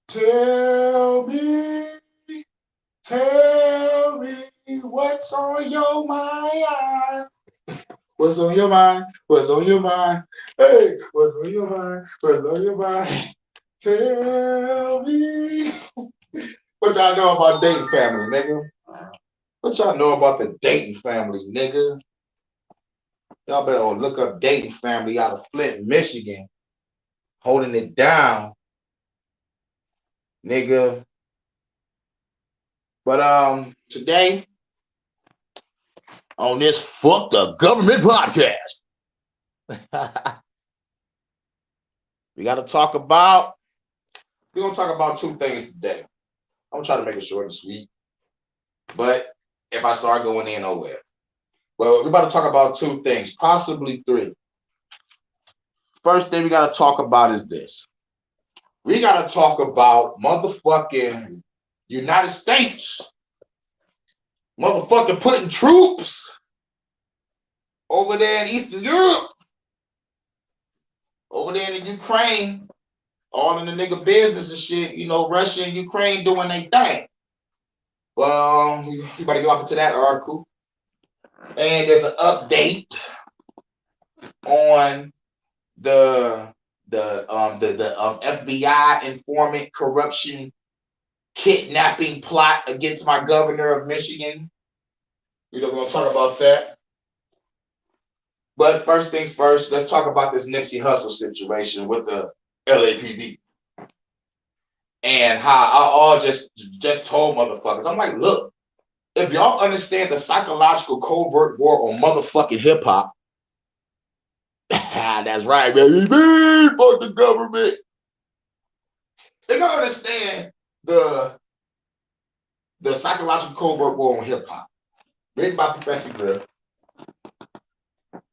Tell me, tell me what's on your mind. What's on your mind? What's on your mind? Hey, what's on your mind? What's on your mind? Tell me. What y'all know about dating family, nigga? What y'all know about the dating family, nigga? Y'all better look up dating family out of Flint, Michigan, holding it down, nigga. But today on this Fuck the Government podcast, we gotta talk about. We're gonna talk about two things today. I'm gonna try to make it short and sweet, but if I start going in, oh well. Well, we're about to talk about two things, possibly three. First thing we gotta talk about is this. We gotta talk about motherfucking United States, motherfucking putting troops over there in Eastern Europe, over there in the Ukraine, all in the nigga business and shit. You know, Russia and Ukraine doing their thing. Well, you better get off into that article. And there's an update on the FBI informant corruption kidnapping plot against my governor of Michigan. We're gonna talk about that. But first things first, let's talk about this Nipsey Hussle situation with the LAPD. And how I all just told motherfuckers. I'm like, look, if y'all understand the psychological covert war on motherfucking hip hop, that's right, baby. Fuck the government. They gotta understand the psychological covert war on hip hop, written by Professor Griff.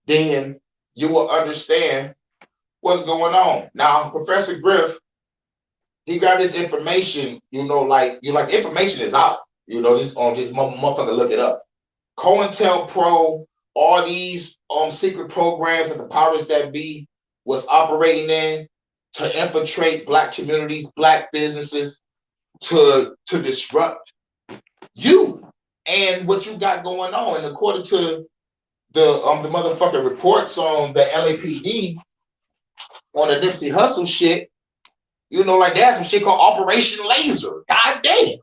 Then you will understand what's going on. Now, Professor Griff, he got his information, like information is out. Just on this motherfucker, look it up. COINTELPRO, all these secret programs that the powers that be was operating in to infiltrate black communities, black businesses, to disrupt you and what you got going on. And according to the motherfucking reports on the LAPD on the Nipsey Hussle shit, like they had some shit called Operation Laser. God damn.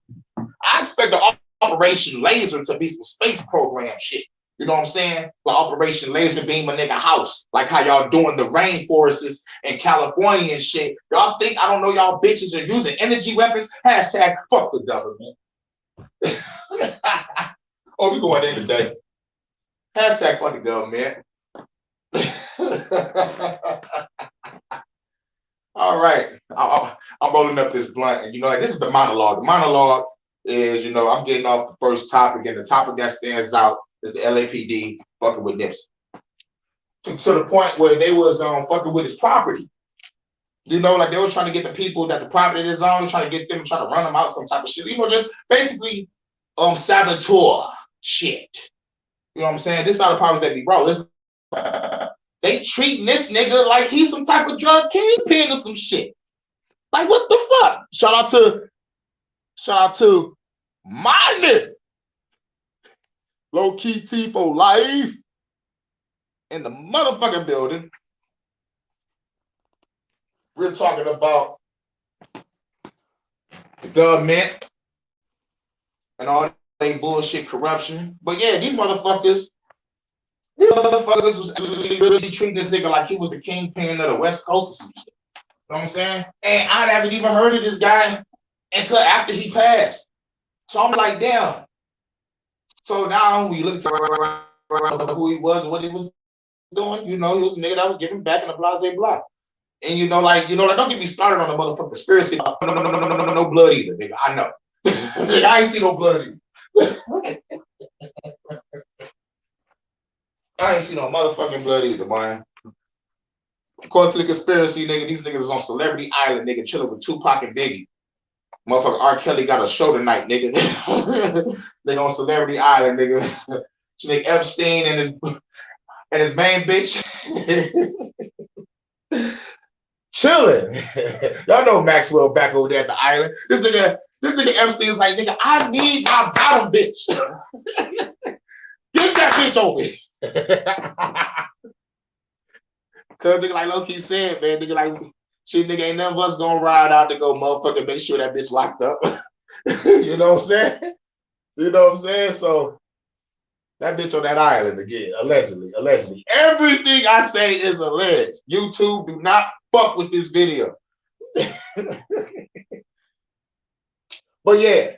I expect the Operation Laser to be some space program shit. You know what I'm saying? Like Operation Laser beam a nigga house. Like how y'all doing the rainforests in California and shit. Y'all think I don't know y'all bitches are using energy weapons? Hashtag fuck the government. Oh, we going in today. Hashtag fuck the government. All right. I'm rolling up this blunt. And like this is the monologue. The monologue is, I'm getting off the first topic, and the topic that stands out is the LAPD fucking with Nipsey. To the point where they was fucking with his property. Like they was trying to get the people that the property is on, trying to get them, trying to run them out, some type of shit. Just basically saboteur shit. You know what I'm saying? This is how the powers that be, bro. They treating this nigga like he's some type of drug kingpin or some shit. Like what the fuck? Shout out to my nigga. Low key T for life in the motherfucking building. We're talking about the government and all that bullshit corruption. But yeah, these motherfuckers was actually really treating this nigga like he was the kingpin of the West Coast or some shit. You know what I'm saying? And I haven't even heard of this guy until after he passed. So I'm like, damn. So now we look at who he was and what he was doing. He was a nigga that was giving back in the blase block. And don't get me started on the motherfucking conspiracy. No blood either, nigga. I know. I ain't see no blood either. I ain't see no motherfucking blood either, man. According to the conspiracy, nigga, these niggas is on Celebrity Island, nigga, chilling with Tupac and Biggie. Motherfucker R. Kelly got a show tonight, nigga. Nigga on Celebrity Island, nigga. Nigga Epstein and his main bitch. chilling. Y'all know Maxwell back over there at the island. This nigga Epstein's like, nigga, I need my bottom bitch. Get that bitch over here. Cause nigga like low-key said, man, nigga like shit, nigga ain't none of us gonna ride out to go motherfucking make sure that bitch locked up. You know what I'm saying? You know what I'm saying? So that bitch on that island again, allegedly. Everything I say is alleged. YouTube, do not fuck with this video. But yeah,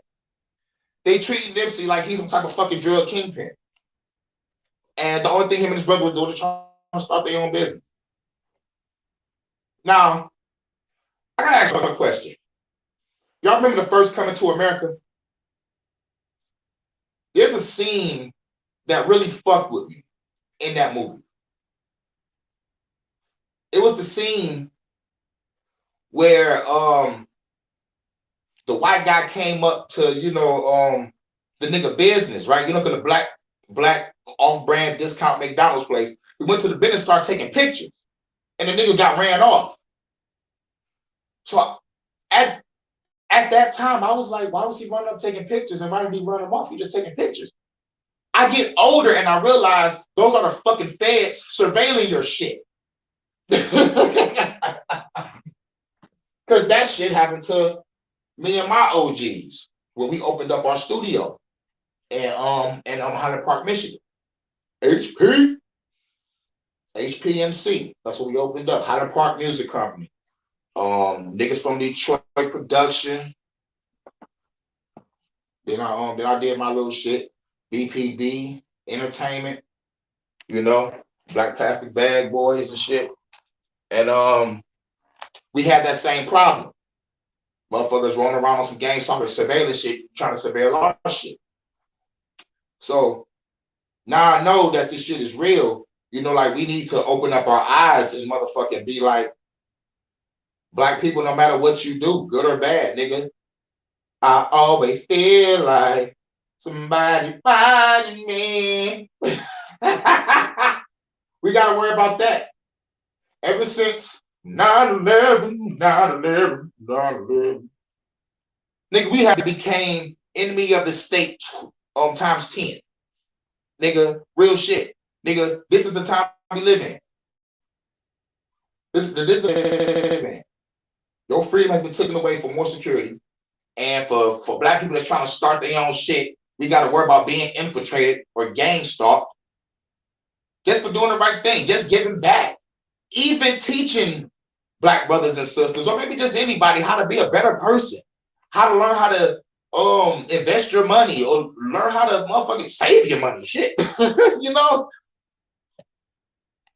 they treat Nipsey like he's some type of fucking drug kingpin. And the only thing him and his brother were doing was trying to start their own business. Now, I gotta ask you a question. Y'all remember the first Coming to America? There's a scene that really fucked with me in that movie. It was the scene where the white guy came up to, the nigga business, right? You know, the black off-brand discount McDonald's place. He went to the business, started taking pictures, and the nigga got ran off. So at that time, I was like, why was he running up taking pictures? And why did he run him off? He just taking pictures. I get older and I realize those are the fucking feds surveilling your shit. Because that shit happened to me and my OGs when we opened up our studio in Highland Park, Michigan. HPMC. That's what we opened up. Highland Park Music Company. Niggas from Detroit production. Then I did my little shit. BPB Entertainment. Black Plastic Bag Boys and shit. And we had that same problem. Motherfuckers rolling around on some gang stalker surveillance shit, trying to surveil our shit. So now I know that this shit is real. Like we need to open up our eyes and motherfucking be like, black people, no matter what you do, good or bad, nigga, I always feel like somebody finding me. We gotta worry about that. Ever since 9/11, 9/11, 9/11, nigga, we have became enemy of the state times 10. Nigga, real shit. Nigga, this is the time we live in. This is the Your freedom has been taken away for more security. And for black people that's trying to start their own shit, we got to worry about being infiltrated or gang stalked just for doing the right thing, just giving back. Even teaching black brothers and sisters, or maybe just anybody, how to be a better person, how to learn how to invest your money, or learn how to motherfucking save your money, shit,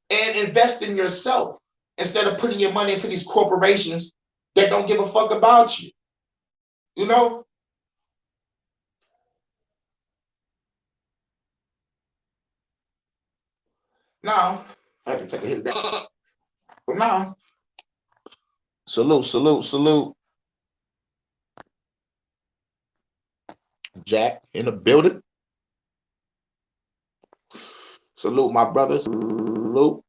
and invest in yourself instead of putting your money into these corporations that don't give a fuck about you. Now, I have to take a hit of that. But now, salute. Jack in the building. Salute my brothers. Salute.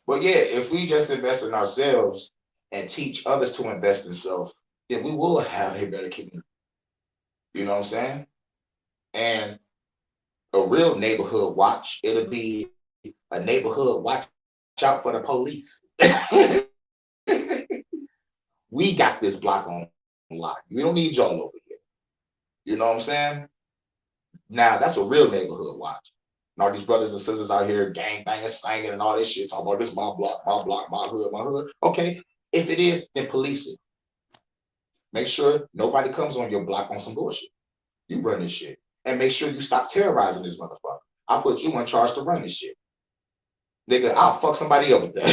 But yeah, if we just invest in ourselves and teach others to invest in self, then we will have a better community. You know what I'm saying? And a real neighborhood watch, it'll be a neighborhood watch out for the police. We got this block on lock. We don't need y'all over here. You know what I'm saying? Now, that's a real neighborhood watch. And all these brothers and sisters out here gang banging, slanging, and all this shit, talking about this my block, my hood. Okay, if it is, then police it. Make sure nobody comes on your block on some bullshit. You run this shit. And make sure you stop terrorizing this motherfucker. I'll put you in charge to run this shit. Nigga, I'll fuck somebody up with that.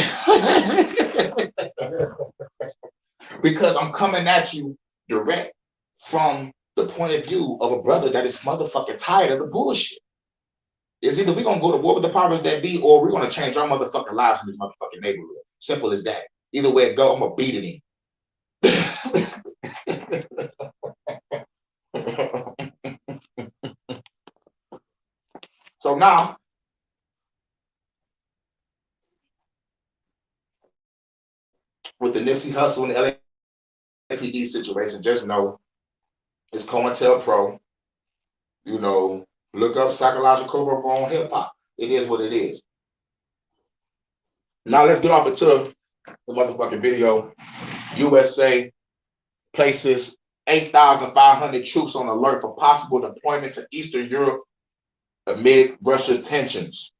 Because I'm coming at you direct from the point of view of a brother that is motherfucking tired of the bullshit. It's either we're going to go to war with the powers that be, or we're going to change our motherfucking lives in this motherfucking neighborhood. Simple as that. Either way it go, I'm going to beat it in. So now, with the Nipsey Hussle and the LAPD situation, just know it's COINTELPRO. You know, look up psychological cover on hip hop. It is what it is. Now let's get off into the motherfucking video. USA places 8,500 troops on alert for possible deployment to Eastern Europe amid Russia tensions.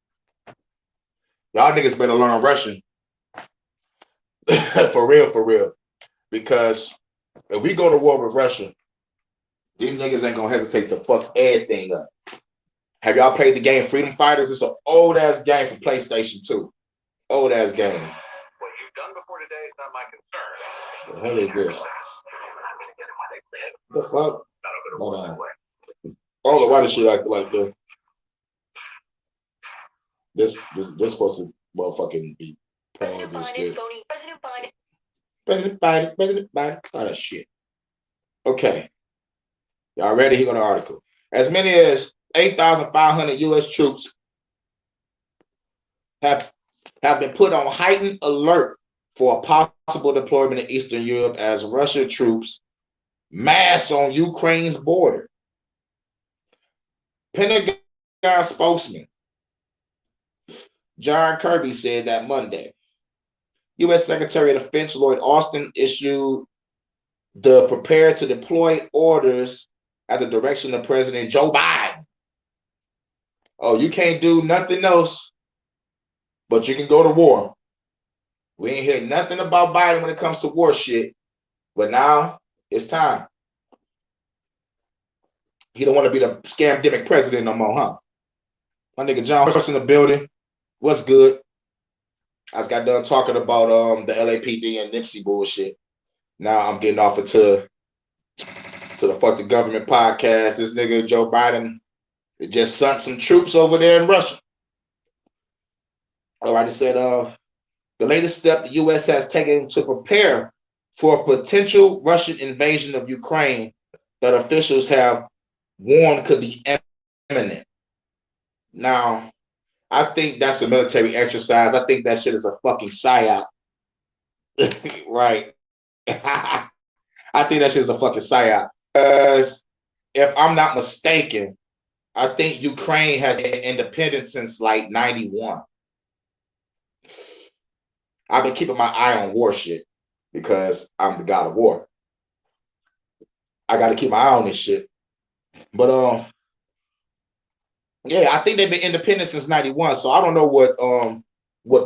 Y'all niggas better learn Russian. For real. Because if we go to war with Russia, these niggas ain't gonna hesitate to fuck everything up. Have y'all played the game Freedom Fighters? It's an old ass game for PlayStation 2. Old ass game. What you've done before today is not my concern. The hell is this? The fuck? Hold on. Oh, why does she like this? This supposed to motherfucking be playing this shit. President Biden, all that shit. Okay. Y'all ready? Here go the article. As many as 8,500 U.S. troops have been put on heightened alert for a possible deployment in Eastern Europe as Russian troops mass on Ukraine's border. Pentagon spokesman John Kirby said that Monday. U.S. Secretary of Defense Lloyd Austin issued the prepare to deploy orders at the direction of President Joe Biden. Oh, you can't do nothing else, but you can go to war. We ain't hear nothing about Biden when it comes to war shit, but now it's time. He don't want to be the scamdemic president no more, huh? My nigga John Horst in the building. What's good? I just got done talking about the LAPD and Nipsey bullshit. Now I'm getting off into the Fuck the Government podcast. This nigga Joe Biden just sent some troops over there in Russia. Alright, it said the latest step the U.S. has taken to prepare for a potential Russian invasion of Ukraine that officials have warned could be imminent. Now, I think that's a military exercise. I think that shit is a fucking psyop. Right. I think that shit is a fucking psyop. Because if I'm not mistaken, I think Ukraine has independence since like 91. I've been keeping my eye on war shit because I'm the god of war. I got to keep my eye on this shit. But yeah, I think they've been independent since 91. So I don't know what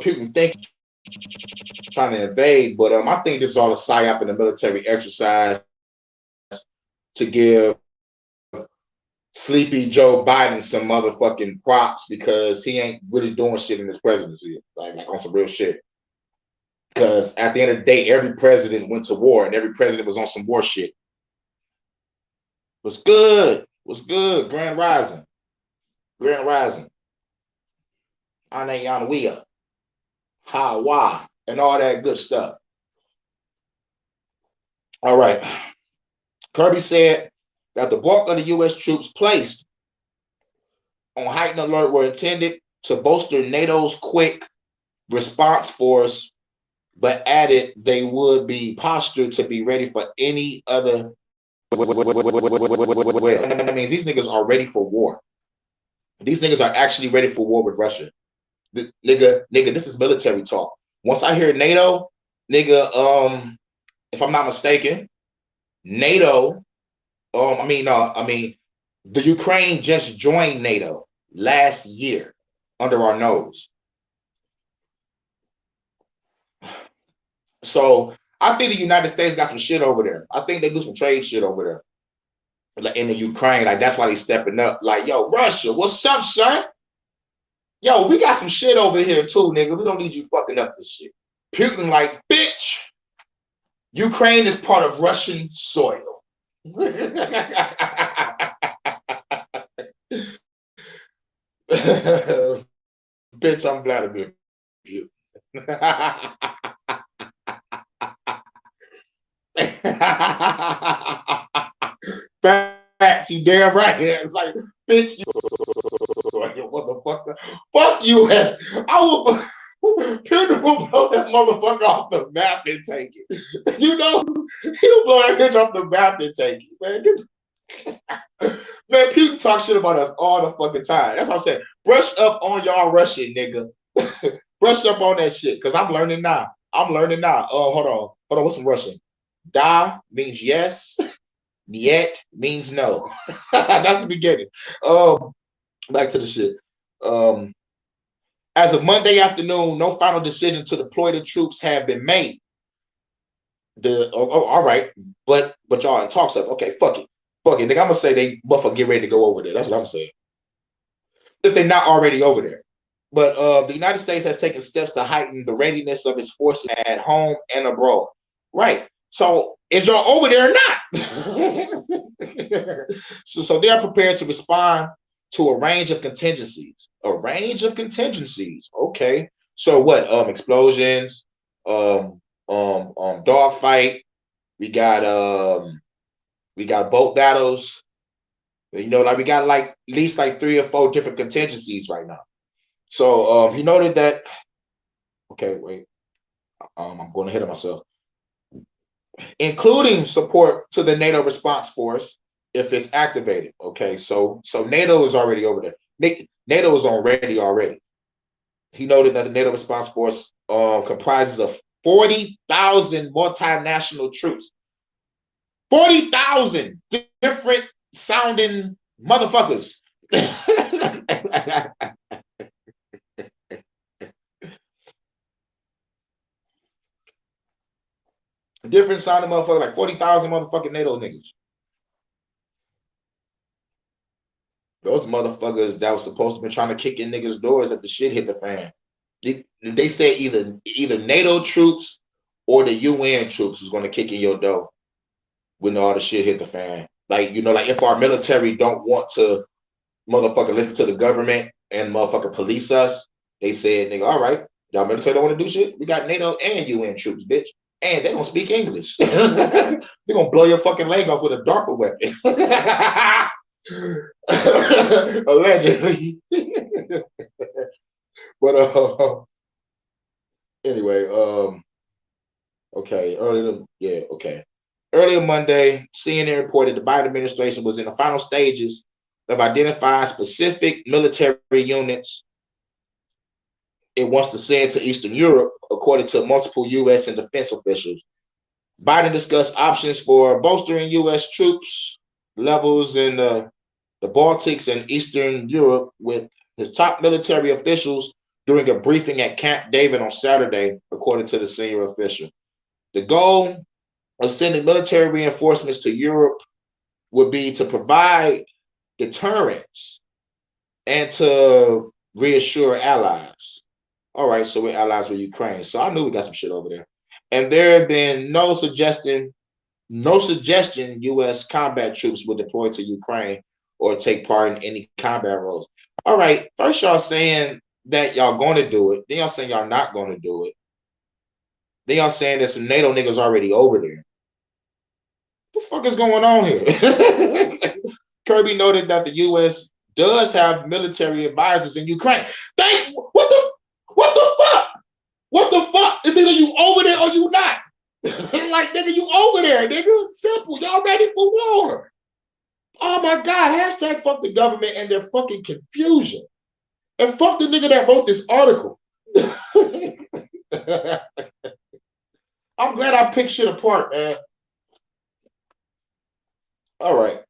Putin thinks trying to invade, but I think this is all a psyop in the military exercise to give sleepy Joe Biden some motherfucking props because he ain't really doing shit in his presidency, like on some real shit. Because at the end of the day, every president went to war and every president was on some war shit. What's good? What's good? Grand Rising. Grand Rising. Ane Yanwea. Hawa. And all that good stuff. All right. Kirby said that the bulk of the U.S. troops placed on heightened alert were intended to bolster NATO's quick response force, but added they would be postured to be ready for any other. That means these niggas are ready for war. These niggas are actually ready for war with Russia. Nigga, this is military talk. Once I hear NATO, nigga, if I'm not mistaken, NATO, the Ukraine just joined NATO last year under our nose. So I think the United States got some shit over there. I think they do some trade shit over there. Like in the Ukraine, like that's why they stepping up. Like, yo, Russia, what's up, son? Yo, we got some shit over here too, nigga. We don't need you fucking up this shit. Putin, like, bitch, Ukraine is part of Russian soil. Bitch, I'm Vladimir Putin. Facts, you damn right. It's like, bitch, you motherfucker. Fuck US. Putin will blow that motherfucker off the map and take it. You know, he'll blow that bitch off the map and take it, man. Man, Putin talk shit about us all the fucking time. That's what I said. Brush up on y'all Russian, nigga. Brush up on that shit, because I'm learning now. Oh, hold on. What's some Russian? Da means yes. Niet means no. That's the beginning. Back to the shit. As of Monday afternoon, no final decision to deploy the troops have been made. All right, but y'all in talks of, okay, fuck it, nigga. I'm gonna say they motherfucker get ready to go over there. That's what I'm saying. If they're not already over there. But the United States has taken steps to heighten the readiness of its forces at home and abroad. Right. So is y'all over there or not? so they are prepared to respond to a range of contingencies. Okay. So what? Explosions, dogfight. We got boat battles. You know, like we got like at least like 3 or 4 different contingencies right now. So he noted that. Okay, wait. I'm going ahead of myself. Including support to the NATO response force if it's activated. Okay, so NATO is already over there. NATO is already. He noted that the NATO response force comprises of 40,000 multinational troops. 40,000 different sounding motherfuckers. Different sounding motherfucker, like 40,000 motherfucking NATO niggas. Those motherfuckers that was supposed to be trying to kick in niggas' doors at the shit hit the fan. They said either NATO troops or the UN troops was going to kick in your door when all the shit hit the fan. Like, you know, like if our military don't want to motherfucker listen to the government and motherfucker police us, they said, nigga, all right, y'all military don't want to do shit. We got NATO and UN troops, bitch. And they don't speak English. They're gonna blow your fucking leg off with a DARPA weapon. Allegedly. But anyway, okay, earlier Monday, CNN reported the Biden administration was in the final stages of identifying specific military units it wants to send to Eastern Europe, according to multiple U.S. and defense officials. Biden discussed options for bolstering U.S. troops levels in the Baltics and Eastern Europe with his top military officials during a briefing at Camp David on Saturday, according to the senior official. The goal of sending military reinforcements to Europe would be to provide deterrence and to reassure allies. All right, so we're allies with Ukraine. So I knew we got some shit over there. And there have been no suggestion U.S. combat troops will deploy to Ukraine or take part in any combat roles. All right, first y'all saying that y'all going to do it. Then y'all saying y'all not going to do it. Then y'all saying that some NATO niggas already over there. What the fuck is going on here? Kirby noted that the U.S. does have military advisors in Ukraine. What the fuck? What the fuck? It's either you over there or you not. Like, nigga, you over there, nigga. Simple. Y'all ready for war. Oh my God. Hashtag fuck the government and their fucking confusion. And fuck the nigga that wrote this article. I'm glad I picked shit apart, man. All right.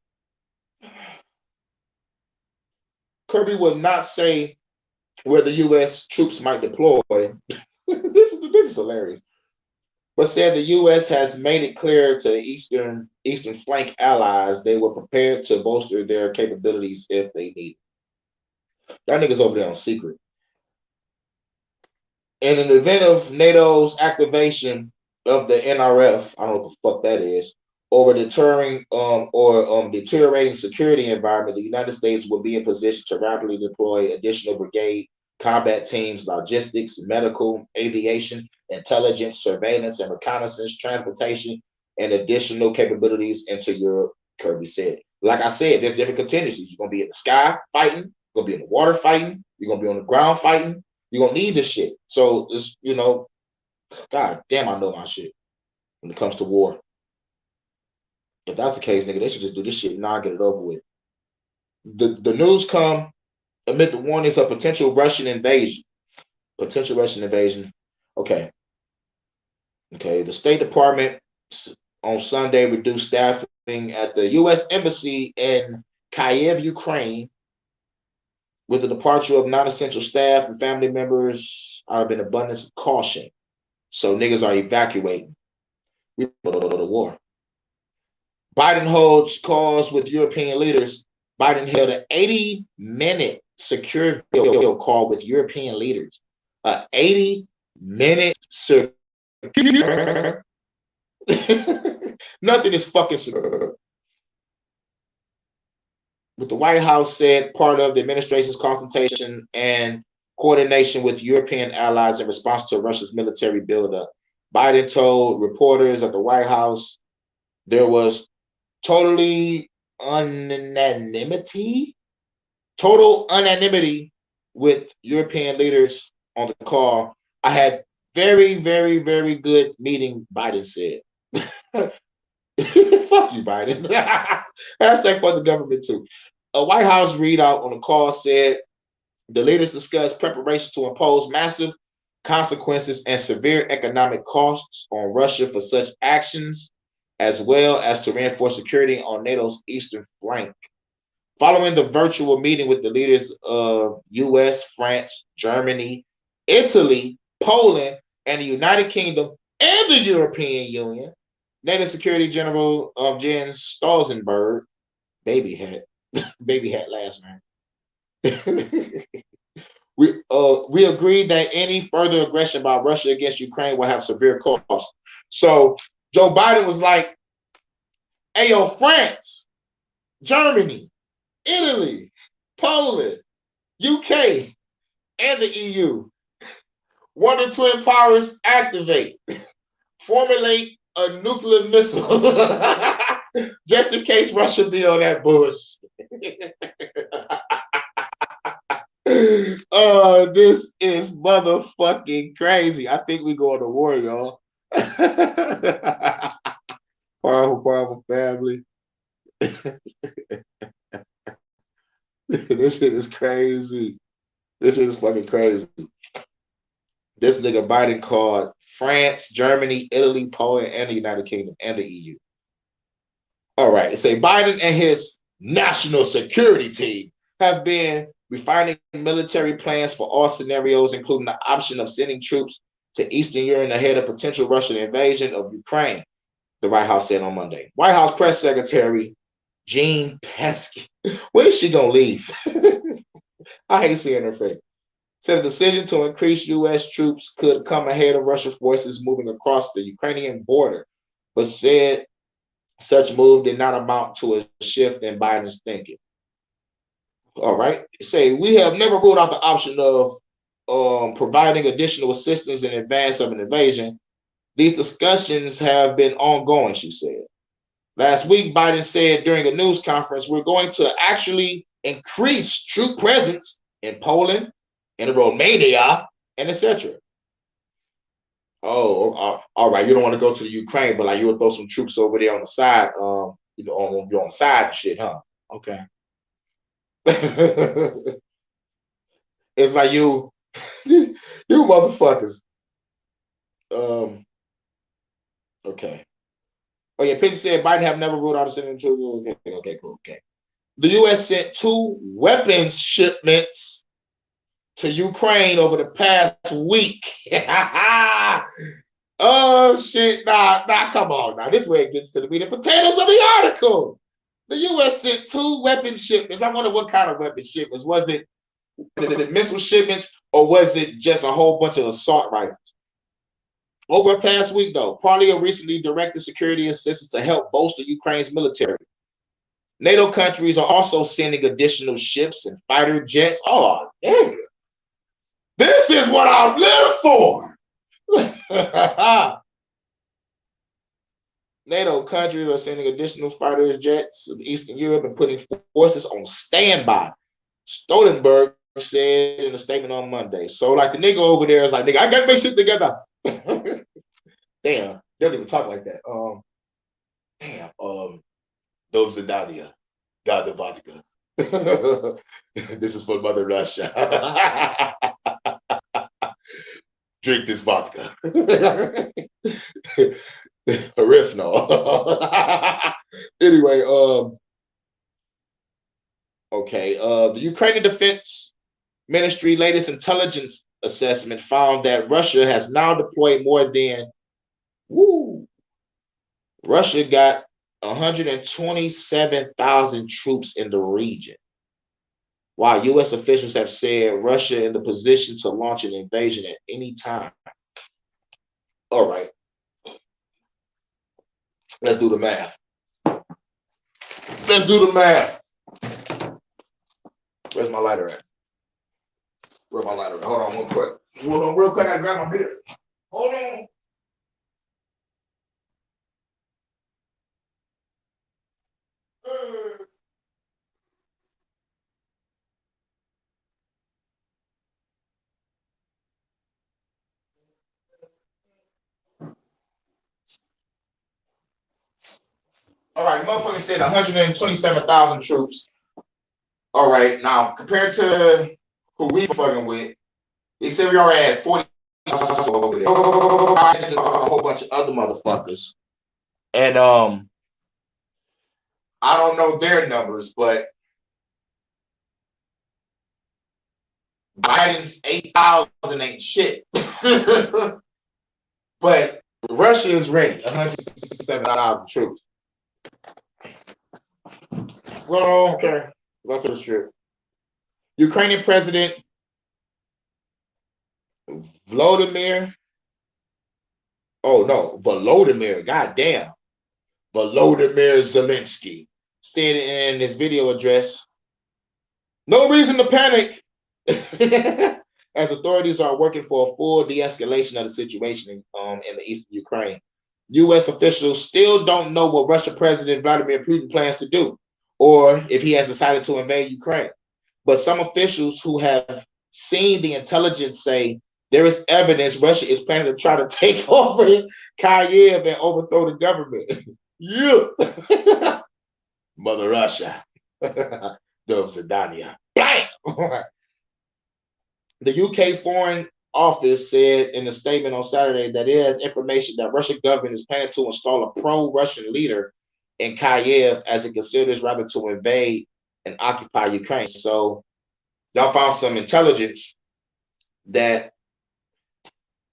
Kirby will not say where the U.S. troops might deploy. This is hilarious. But said the U.S. has made it clear to the eastern flank allies they were prepared to bolster their capabilities if they need it. That nigga's over there on secret. In an event of NATO's activation of the NRF, I don't know what the fuck that is, or deteriorating security environment, the United States will be in position to rapidly deploy additional brigade combat teams, logistics, medical, aviation, intelligence, surveillance, and reconnaissance, transportation, and additional capabilities into Europe, Kirby said. Like I said, there's different contingencies. You're going to be in the sky fighting, you're going to be in the water fighting, you're going to be on the ground fighting, You're gonna need this shit. So it's, God damn, I know my shit when it comes to war. If that's the case, nigga, they should just do this shit now and get it over with. The news come amid the warnings of potential Russian invasion. Potential Russian invasion. Okay. Okay. The State Department on Sunday reduced staffing at the U.S. Embassy in Kyiv, Ukraine, with the departure of non-essential staff and family members out of an abundance of caution. So niggas are evacuating. We go to the war. Biden holds calls with European leaders. Biden held an 80-minute security call with European leaders. 80-minute security. Nothing is fucking secure. What the White House said part of the administration's consultation and coordination with European allies in response to Russia's military buildup. Biden told reporters at the White House there was total unanimity with European leaders on the call. I had very, very, very good meeting, Biden said. Fuck you, Biden. Hashtag fuck the government too. A White House readout on the call said the leaders discussed preparations to impose massive consequences and severe economic costs on Russia for such actions, as well as to reinforce security on NATO's eastern flank. Following the virtual meeting with the leaders of US, France, Germany, Italy, Poland, and the United Kingdom and the European Union, NATO Security General Jens Stoltenberg, baby hat last name. We agreed that any further aggression by Russia against Ukraine will have severe costs. So Joe Biden was like, hey, yo, France, Germany, Italy, Poland, UK, and the EU. Wonder Twin Powers activate. Formulate a nuclear missile. Just in case Russia be on that bullshit. This is motherfucking crazy. I think we going to war, y'all. Powerful family. This shit is crazy. This shit is fucking crazy. This nigga Biden called France, Germany, Italy, Poland, and the United Kingdom, and the EU. All right. Say Biden and his national security team have been refining military plans for all scenarios, including the option of sending troops to Eastern Europe ahead of potential Russian invasion of Ukraine, the White House said on Monday. White House Press Secretary Jean Pesky, when is she going to leave? I hate seeing her face. Said a decision to increase U.S. troops could come ahead of Russian forces moving across the Ukrainian border, but said such move did not amount to a shift in Biden's thinking. All right. Say we have never ruled out the option of providing additional assistance in advance of an invasion. These discussions have been ongoing, she said. Last week, Biden said during a news conference, we're going to actually increase troop presence in Poland, in Romania, and etc. Oh, all right. You don't want to go to the Ukraine, but like you would throw some troops over there on the side, on the side and shit, huh? Okay. It's like you motherfuckers. Okay. Oh yeah, Pitts said Biden have never ruled out a sending troops. Okay, cool. Okay. The U.S. sent 2 weapons shipments to Ukraine over the past week. Oh shit! Nah, come on now. This way it gets to the meat and potatoes of the article. The U.S. sent 2 weapon shipments. I wonder what kind of weapon shipments. Was it missile shipments or was it just a whole bunch of assault rifles? Over the past week, though, Parlia recently directed security assistance to help bolster Ukraine's military. NATO countries are also sending additional ships and fighter jets. Oh, damn. This is what I live for. NATO countries are sending additional fighter jets to Eastern Europe and putting forces on standby. Stoltenberg said in a statement on Monday. So like the nigga over there is like, nigga, I gotta make shit together. Damn, they don't even talk like that. Those are Nadia, got the vodka. This is for Mother Russia. Drink this vodka. Harifno. Anyway, okay. The Ukrainian Defense Ministry latest intelligence assessment found that Russia has now deployed more than Russia got 127,000 troops in the region, while U.S. officials have said Russia in the position to launch an invasion at any time. All right, let's do the math. Let's do the math. Where's my lighter at? Where's my lighter at? Hold on real quick. Hold on real quick. I grab my beer. Hold on. All right, motherfucker said 127,000 troops. All right, now compared to who we fucking with, they said we already had 40 over there. Just a whole bunch of other motherfuckers. And I don't know their numbers, but Biden's 8,000 ain't shit. But Russia is ready, 167,000 troops. Well, okay. Go to the strip. Ukrainian President Volodymyr. Oh no, Volodymyr. Goddamn. Volodymyr Zelensky said in his video address, "No reason to panic," as authorities are working for a full de-escalation of the situation in the eastern Ukraine. U.S. officials still don't know what Russian President Vladimir Putin plans to do, or if he has decided to invade Ukraine. But some officials who have seen the intelligence say there is evidence Russia is planning to try to take over Kyiv and overthrow the government. Yeah. Mother Russia. Dove Zadania. Bam! The UK Foreign Office said in a statement on Saturday that it has information that Russian government is planning to install a pro-Russian leader in Kyiv as it considers rather to invade and occupy Ukraine. So y'all found some intelligence that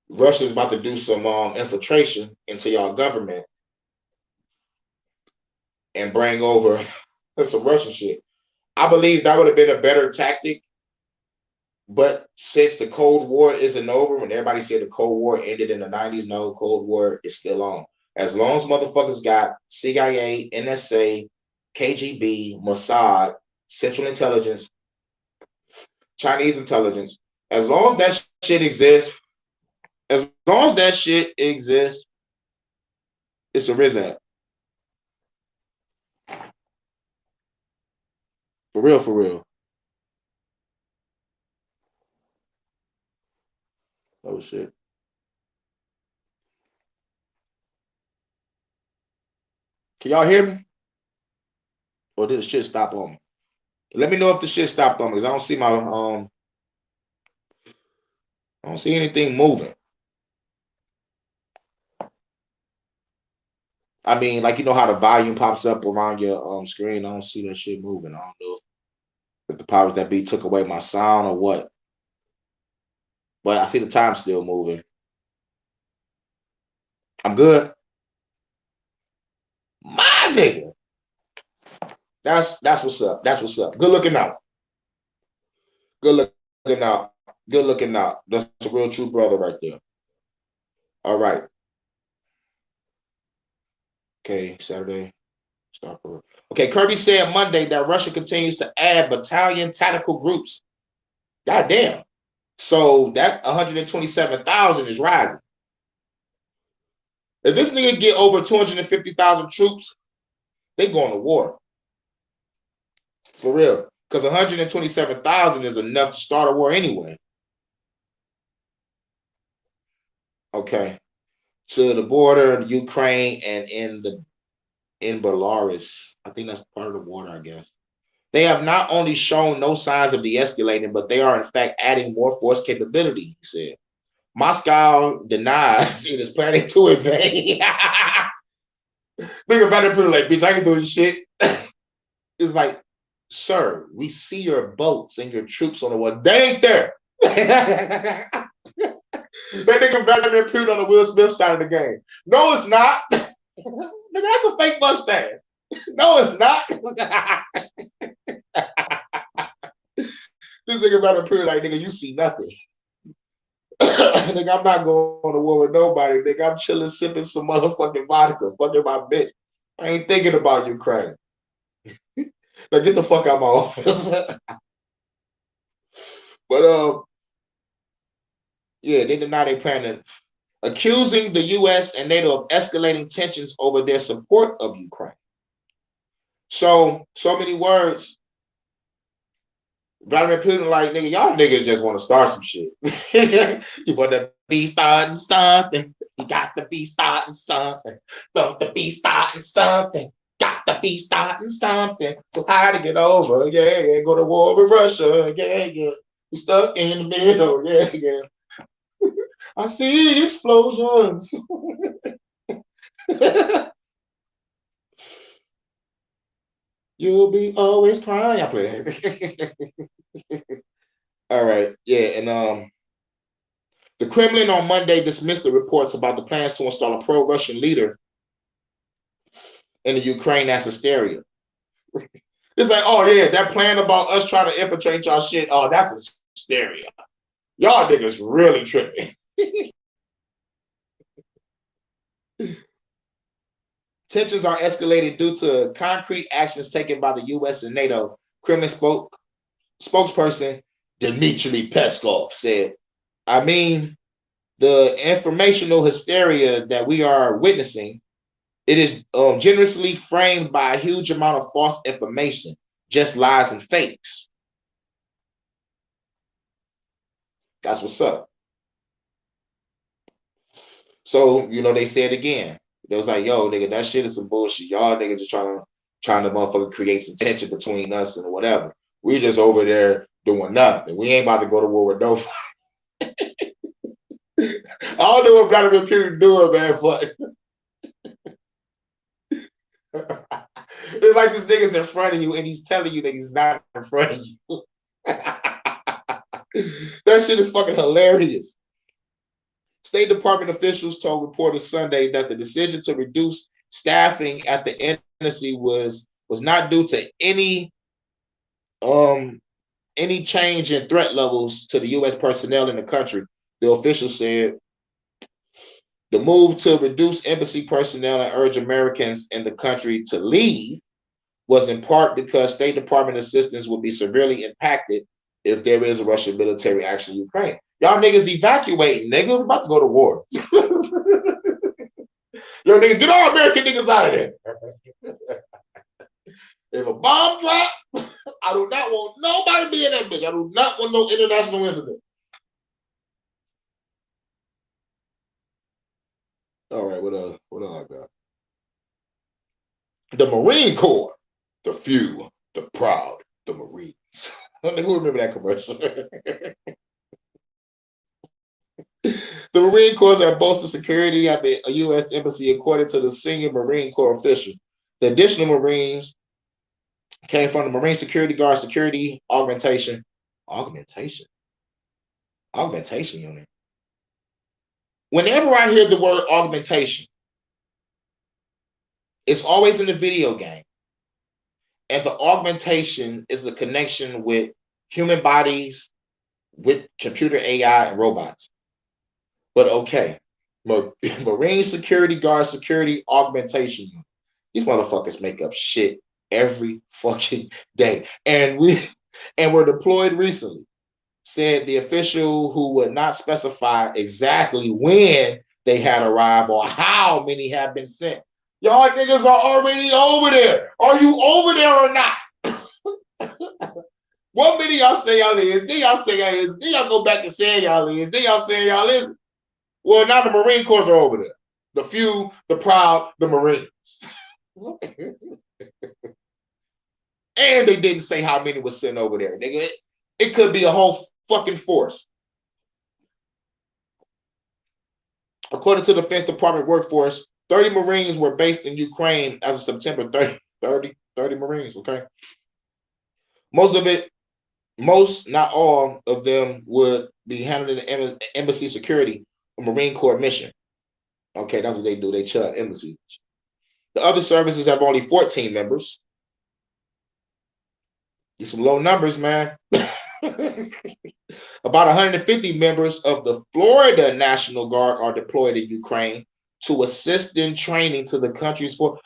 Russia is about to do some infiltration into y'all government and bring over some Russian shit. I believe that would have been a better tactic. But since the Cold War isn't over, when everybody said the Cold War ended in the 90s, no, Cold War is still on. As long as motherfuckers got CIA, NSA, KGB, Mossad, Central Intelligence, Chinese intelligence, as long as that shit exists, it's a Rizab. For real, for real. Oh shit. Can y'all hear me? Or did the shit stop on me? Let me know if the shit stopped on me, because I don't see my I don't see anything moving. I mean, like, you know how the volume pops up around your screen. I don't see that shit moving. I don't know if the powers that be took away my sound or what. But I see the time still moving. I'm good. My nigga. That's what's up. That's what's up. Good looking out. Good looking out. Good looking out. That's a real true brother right there. All right. Okay, Saturday. Stop. Okay, Kirby said Monday that Russia continues to add battalion tactical groups. God damn. So that 127,000 is rising. If this nigga get over 250,000 troops, they going to war. For real. Because 127,000 is enough to start a war anyway. Okay. To the border of Ukraine and in Belarus. I think that's part of the border, I guess. They have not only shown no signs of de-escalating, but they are in fact adding more force capability, he said. Moscow denies it is planning to invade. Nigga better put it like, bitch, I ain't doing shit. It's like, sir, we see your boats and your troops on the water. They ain't there. That nigga Vladimir Putin on the Will Smith side of the game. No, it's not. Nigga, that's a fake Mustang. No, it's not. This nigga Vladimir Putin like, nigga, you see nothing. Nigga, I'm not going to war with nobody. Nigga, I'm chilling, sipping some motherfucking vodka, fucking my bitch. I ain't thinking about Ukraine. Now get the fuck out of my office. But yeah, they deny they plan to, accusing the U.S. and NATO of escalating tensions over their support of Ukraine. So many words. Vladimir Putin like, nigga, y'all niggas just want to start some shit. You want to be starting something. You got to be starting something. Got to be starting something. Got to be starting something. So how to get over? Yeah, go to war with Russia. Yeah. We stuck in the middle. Yeah. I see explosions. You'll be always crying. I play. All right, yeah, and the Kremlin on Monday dismissed the reports about the plans to install a pro-Russian leader in the Ukraine as hysteria. It's like, oh yeah, that plan about us trying to infiltrate y'all shit. Oh, that's hysteria. Y'all niggas really tripping. Tensions are escalating due to concrete actions taken by the U.S. and NATO. Kremlin spokesperson Dmitry Peskov said, I mean, the informational hysteria that we are witnessing, it is generously framed by a huge amount of false information, just lies and fakes. That's what's up. So, they said again, it was like, yo, nigga, that shit is some bullshit. Y'all nigga just trying to motherfucker create some tension between us and whatever. We just over there doing nothing. We ain't about to go to war with nobody. I don't know what Vladimir Putin doing, man, but it's like this nigga's in front of you and he's telling you that he's not in front of you. That shit is fucking hilarious. State Department officials told reporters Sunday that the decision to reduce staffing at the embassy was not due to any change in threat levels to the U.S. personnel in the country. The official said the move to reduce embassy personnel and urge Americans in the country to leave was in part because State Department assistance would be severely impacted if there is a Russian military action in Ukraine. Y'all niggas evacuating, nigga. We're about to go to war. Yo, niggas, get all American niggas out of there. If a bomb drop, I do not want nobody to be in that bitch. I do not want no international incident. All right, what I got? The Marine Corps, the few, the proud, the Marines. Who remember that commercial? The Marine Corps have boasted security at the U.S. Embassy, according to the senior Marine Corps official. The additional Marines came from the Marine Security Guard Security Augmentation Unit. Whenever I hear the word augmentation, it's always in the video game. And the augmentation is the connection with human bodies, with computer AI and robots. But okay, Marine Security Guard Security Augmentation Unit. These motherfuckers make up shit every fucking day. And were deployed recently, said the official, who would not specify exactly when they had arrived or how many have been sent. Y'all niggas are already over there. Are you over there or not? What many y'all say y'all is? Then y'all say y'all is. Then y'all go back to saying y'all is. Then y'all saying y'all is. Well, now the Marine Corps are over there. The few, the proud, the Marines. And they didn't say how many was sent over there, nigga. It could be a whole fucking force. According to the Defense Department workforce, 30 Marines were based in Ukraine as of September 30 Marines, okay? Most of it, not all of them would be handled in embassy security or Marine Corps mission. Okay, that's what they do. They chill embassies. The other services have only 14 members. These some low numbers, man. About 150 members of the Florida National Guard are deployed in Ukraine to assist in training to the country's force.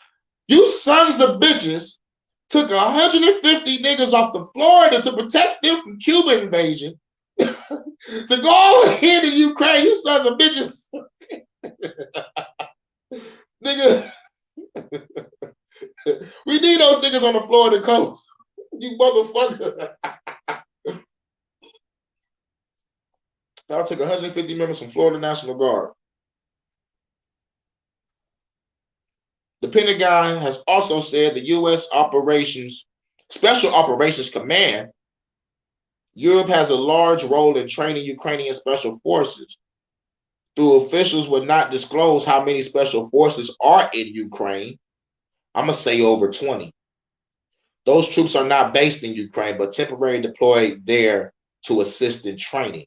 You sons of bitches took 150 niggas off the Florida to protect them from Cuban invasion to go over here to Ukraine. You sons of bitches. Nigga, we need those niggas on the Florida coast. You motherfucker. Y'all took 150 members from Florida National Guard. The Pentagon has also said the U.S. Special Operations Command, Europe has a large role in training Ukrainian special forces. Though officials would not disclose how many special forces are in Ukraine, I'm going to say over 20. Those troops are not based in Ukraine, but temporarily deployed there to assist in training.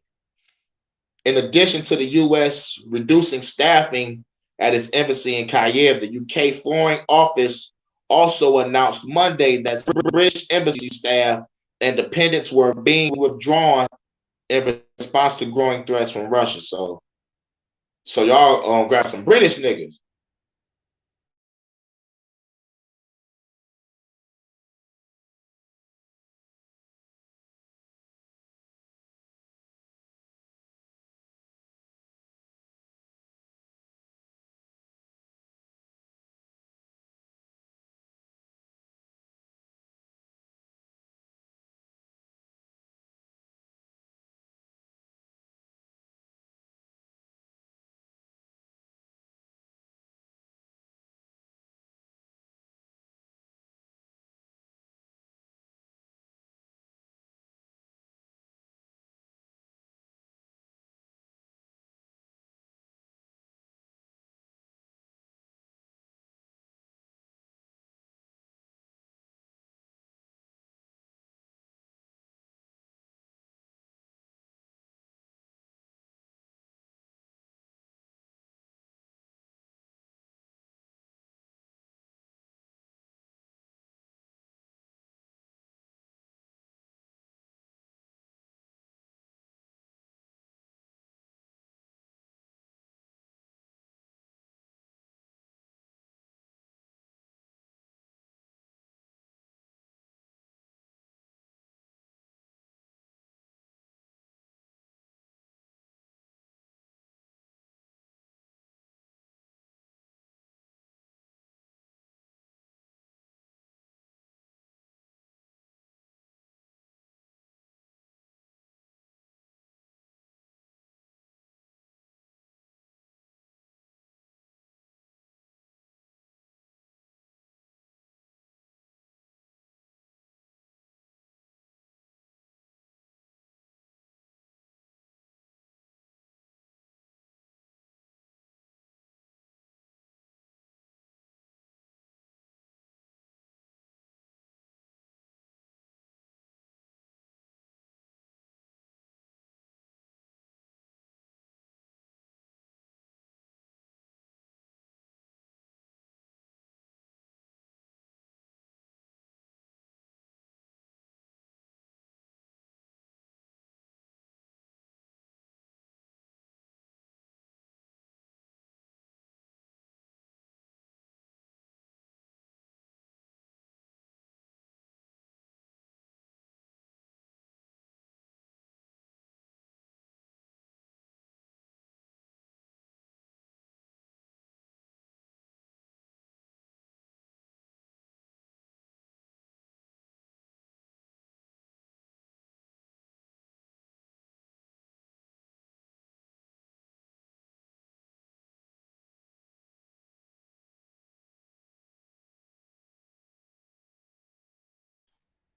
In addition to the U.S. reducing staffing at its embassy in Kyiv, the UK Foreign Office also announced Monday that British embassy staff and dependents were being withdrawn in response to growing threats from Russia. So y'all grab some British niggas.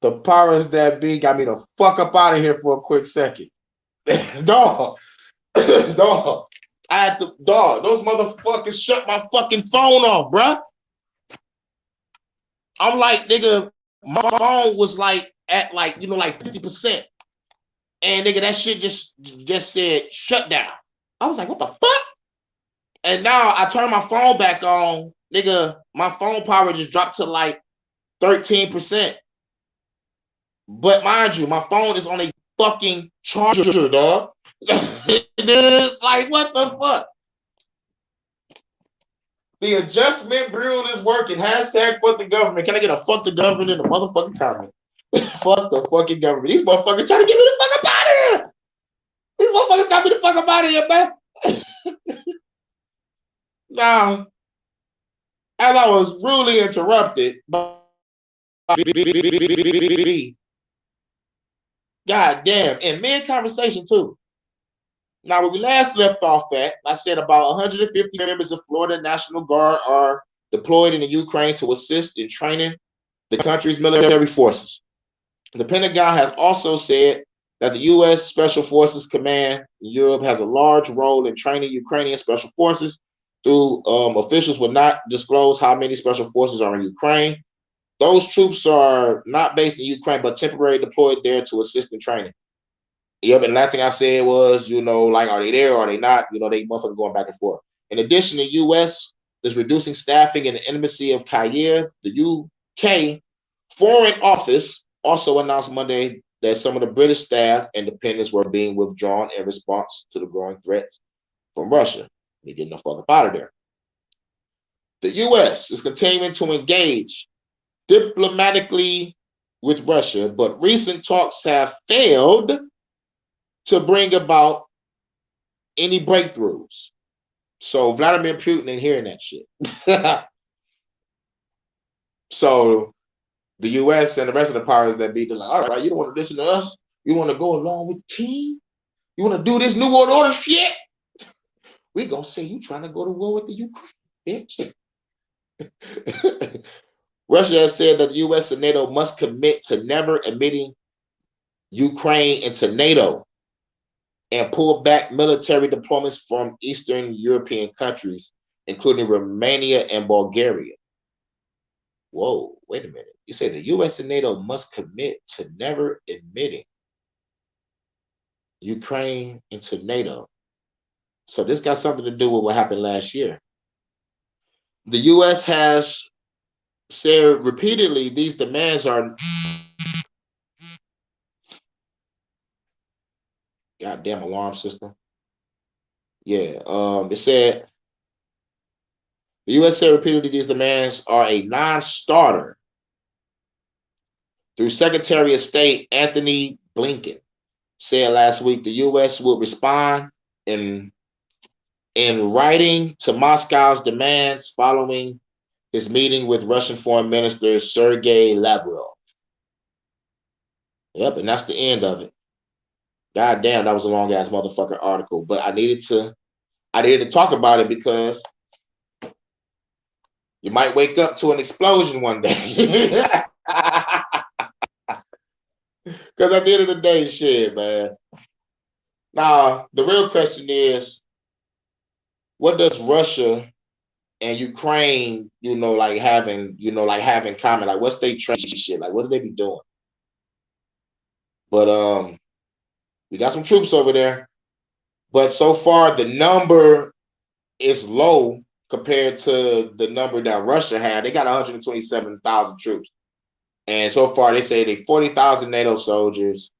The powers that be got me the fuck up out of here for a quick second. Dog. Dog. I had to, dog, those motherfuckers shut my fucking phone off, bruh. I'm like, nigga, my phone was like at like, like 50%. And nigga, that shit just said shut down. I was like, what the fuck? And now I turn my phone back on, nigga, my phone power just dropped to like 13%. But mind you, my phone is on a fucking charger, dog. Like, what the fuck? The adjustment rule is working. Hashtag fuck the government. Can I get a fuck the government in the motherfucking comment? Fuck the fucking government. These motherfuckers trying to get me the fuck up out of here. These motherfuckers got me the fuck up out of here, man. Now, as I was rudely interrupted by God damn, and mid-conversation too. Now, when we last left off at, I said about 150 members of Florida National Guard are deployed in the Ukraine to assist in training the country's military forces. The Pentagon has also said that the U.S. Special Forces Command in Europe has a large role in training Ukrainian special forces. Though officials will not disclose how many special forces are in Ukraine. Those troops are not based in Ukraine, but temporarily deployed there to assist in training. Yep, and last thing I said was, like, are they there or are they not? They motherfucking going back and forth. In addition, the U.S. is reducing staffing in the embassy of Kyiv. The U.K. Foreign Office also announced Monday that some of the British staff and dependents were being withdrawn in response to the growing threats from Russia. They're getting the fuck up out of there. The U.S. is continuing to engage diplomatically with Russia, but recent talks have failed to bring about any breakthroughs. So Vladimir Putin ain't hearing that shit. So the U.S. and the rest of the powers that be, they're like, all right, you don't want to listen to us? You want to go along with the team? You want to do this New World Order shit? We're going to say you trying to go to war with the Ukraine, bitch. Russia has said that the U.S. and NATO must commit to never admitting Ukraine into NATO and pull back military deployments from Eastern European countries, including Romania and Bulgaria. Whoa, wait a minute. You say the U.S. and NATO must commit to never admitting Ukraine into NATO. So this got something to do with what happened last year. The U.S. has said repeatedly these demands are goddamn alarm system. Yeah, it said the U.S. said repeatedly these demands are a non-starter. Through Secretary of State Anthony Blinken said last week the U.S. will respond in writing to Moscow's demands following his meeting with Russian Foreign Minister Sergei Lavrov. Yep, and that's the end of it. God damn, that was a long ass motherfucker article, but I needed to talk about it because you might wake up to an explosion one day. Because at the end of the day, shit, man. Now, the real question is, what does Russia and Ukraine, have in common? Like, what's their trade shit? Like, what do they be doing? But we got some troops over there. But so far, the number is low compared to the number that Russia had. They got 127,000 troops. And so far, they say they 40,000 NATO soldiers,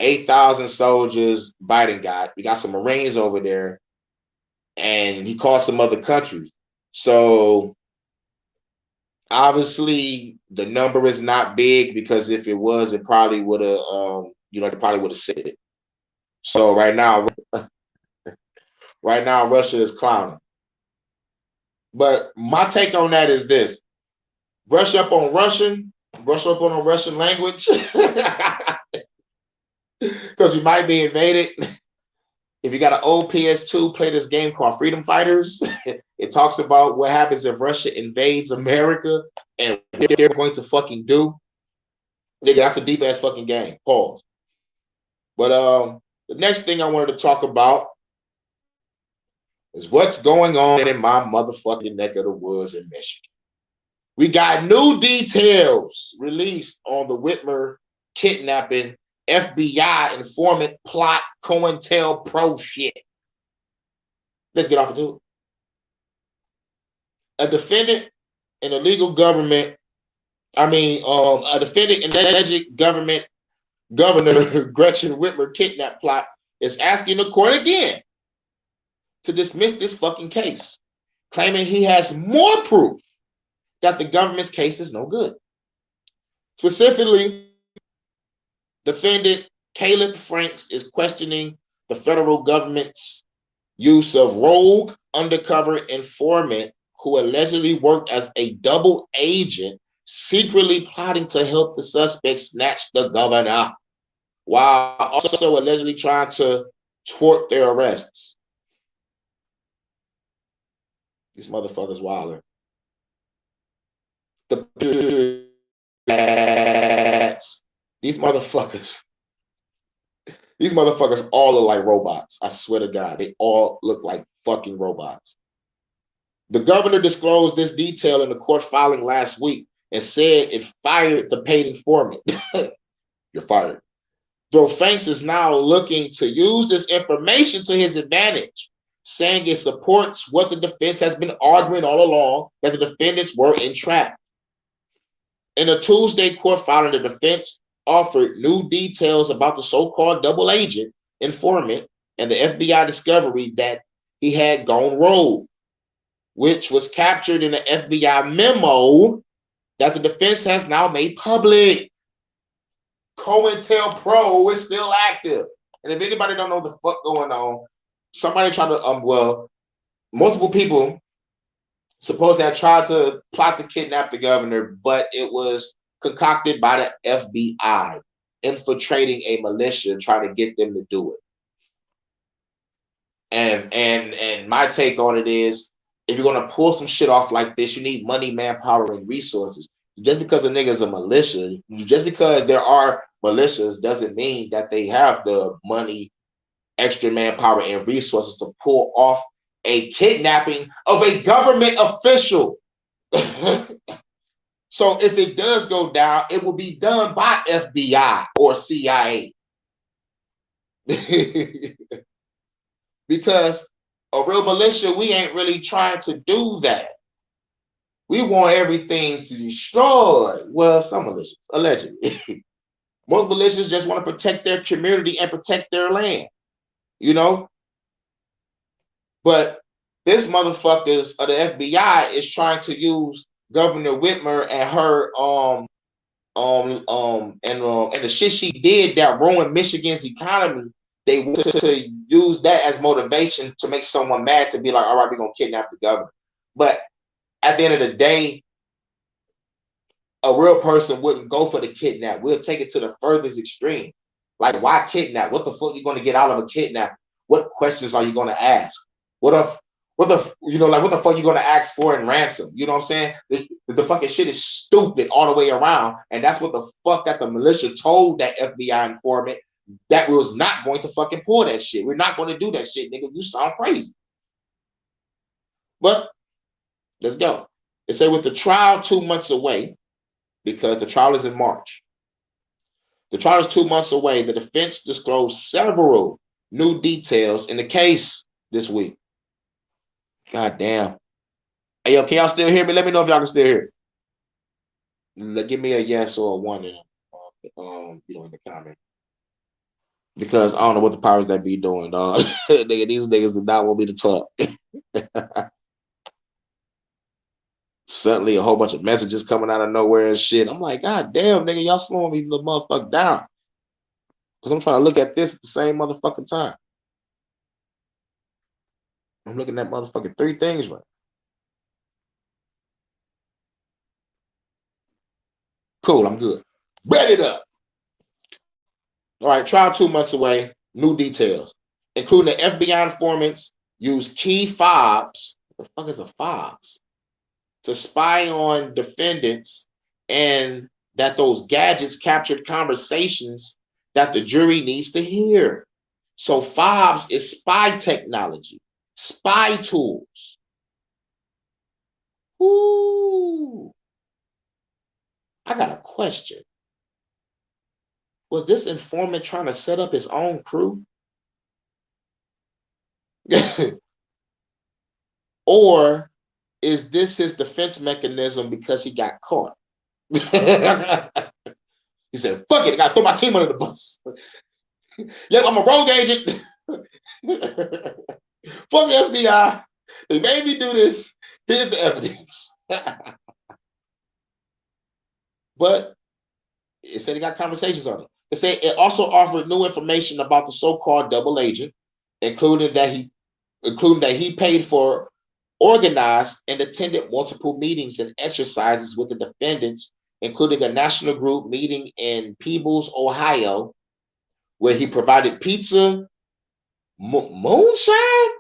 8,000 soldiers Biden got. We got some Marines over there. And he called some other countries. So obviously, the number is not big because if it was, it probably would have, said it. So right now, Russia is clowning. But my take on that is this: brush up on the Russian language, because you might be invaded. If you got an old PS2, play this game called Freedom Fighters. It talks about what happens if Russia invades America and what they're going to fucking do. Nigga, that's a deep ass fucking game. Pause. But the next thing I wanted to talk about is what's going on in my motherfucking neck of the woods in Michigan. We got new details released on the Whitmer kidnapping, FBI informant plot, COINTELPRO shit. Let's get off into it. A defendant in a legal government, a defendant in the alleged Governor Gretchen Whitmer kidnap plot is asking the court again to dismiss this fucking case, claiming he has more proof that the government's case is no good. Specifically, defendant Caleb Franks is questioning the federal government's use of rogue undercover informant who allegedly worked as a double agent, secretly plotting to help the suspect snatch the governor, while also allegedly trying to thwart their arrests. These motherfuckers wilding. These motherfuckers all look like robots. I swear to God, they all look like fucking robots. The governor disclosed this detail in the court filing last week and said it fired the paid informant. You're fired. Though Franks is now looking to use this information to his advantage, saying it supports what the defense has been arguing all along, that the defendants were entrapped. In a Tuesday court filing, the defense offered new details about the so-called double agent informant and the FBI discovery that he had gone rogue, which was captured in the FBI memo that the defense has now made public. COINTELPRO is still active. And if anybody don't know the fuck going on, somebody tried to, multiple people supposed to have tried to plot to kidnap the governor, but it was concocted by the FBI, infiltrating a militia, trying to get them to do it. And my take on it is, if you're gonna pull some shit off like this, you need money, manpower, and resources. Just because a nigga is a militia, just because there are militias doesn't mean that they have the money, extra manpower, and resources to pull off a kidnapping of a government official. So if it does go down, it will be done by FBI or CIA. Because a real militia, we ain't really trying to do that. We want everything to destroy. Well, some militias, allegedly. Most militias just want to protect their community and protect their land, you know? But this motherfuckers of the FBI is trying to use Governor Whitmer and her and the shit she did that ruined Michigan's economy. They want to use that as motivation to make someone mad, to be like, all right, we're gonna kidnap the governor. But at the end of the day, a real person wouldn't go for the kidnap. We'll take it to the furthest extreme. Like, why kidnap? What the fuck are you gonna get out of a kidnap? What questions are you gonna ask? What the fuck are you gonna ask for in ransom? You know what I'm saying? The fucking shit is stupid all the way around. And that's what the fuck that the militia told that FBI informant, that we was not going to fucking pull that shit. We're not going to do that shit, nigga. You sound crazy. But let's go. It said with the trial 2 months away, because the trial is in March. The trial is 2 months away. The defense disclosed several new details in the case this week. God damn. Hey, yo, can y'all still hear me? Let me know if y'all can still hear. Give me a yes or a one in the comment. Because I don't know what the powers that be doing, dog. These niggas do not want me to talk. Suddenly a whole bunch of messages coming out of nowhere and shit. I'm like, God damn, nigga, y'all slowing me the motherfucker down. Because I'm trying to look at this at the same motherfucking time. I'm looking at motherfucking 3 things right. Cool, I'm good. Read it up. All right, trial 2 months away. New details, including the FBI informants use key fobs. What the fuck is a fobs? To spy on defendants and that those gadgets captured conversations that the jury needs to hear. So FOBs is spy technology, spy tools. Ooh, I got a question. Was this informant trying to set up his own crew? Or is this his defense mechanism because he got caught? He said, fuck it, I gotta throw my team under the bus. Yep, I'm a rogue agent. Fuck the FBI. They made me do this. Here's the evidence. But it said it got conversations on it. It said it also offered new information about the so-called double agent, including that he paid for, organized, and attended multiple meetings and exercises with the defendants, including a national group meeting in Peebles, Ohio, where he provided pizza. Moonshine?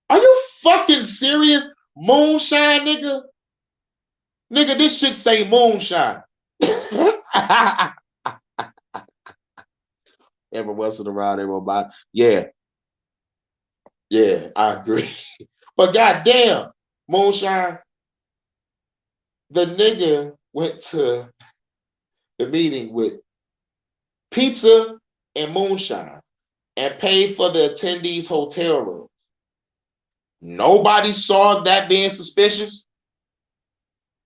Are you fucking serious? Moonshine, nigga? Nigga, this shit say moonshine. Every once in a while, everybody. Yeah. Yeah, I agree. But goddamn, moonshine, the nigga went to the meeting with pizza and moonshine and paid for the attendees' hotel room. Nobody saw that being suspicious.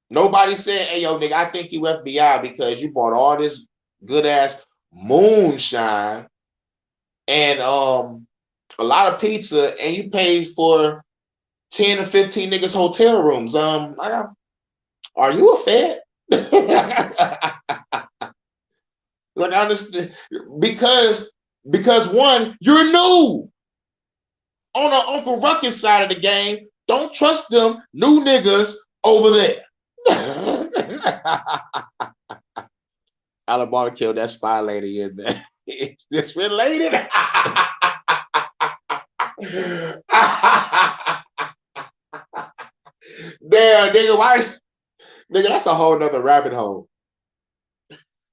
Nobody said, hey, yo, nigga, I think you FBI because you bought all this good ass moonshine and a lot of pizza and you paid for 10 or 15 niggas hotel rooms. Are you a Fed? Like, I understand because one, you're new on the Uncle Ruckus side of the game. Don't trust them new niggas over there. Alabama killed that spy lady in there. Is this related? Damn, nigga, why? Nigga, that's a whole nother rabbit hole.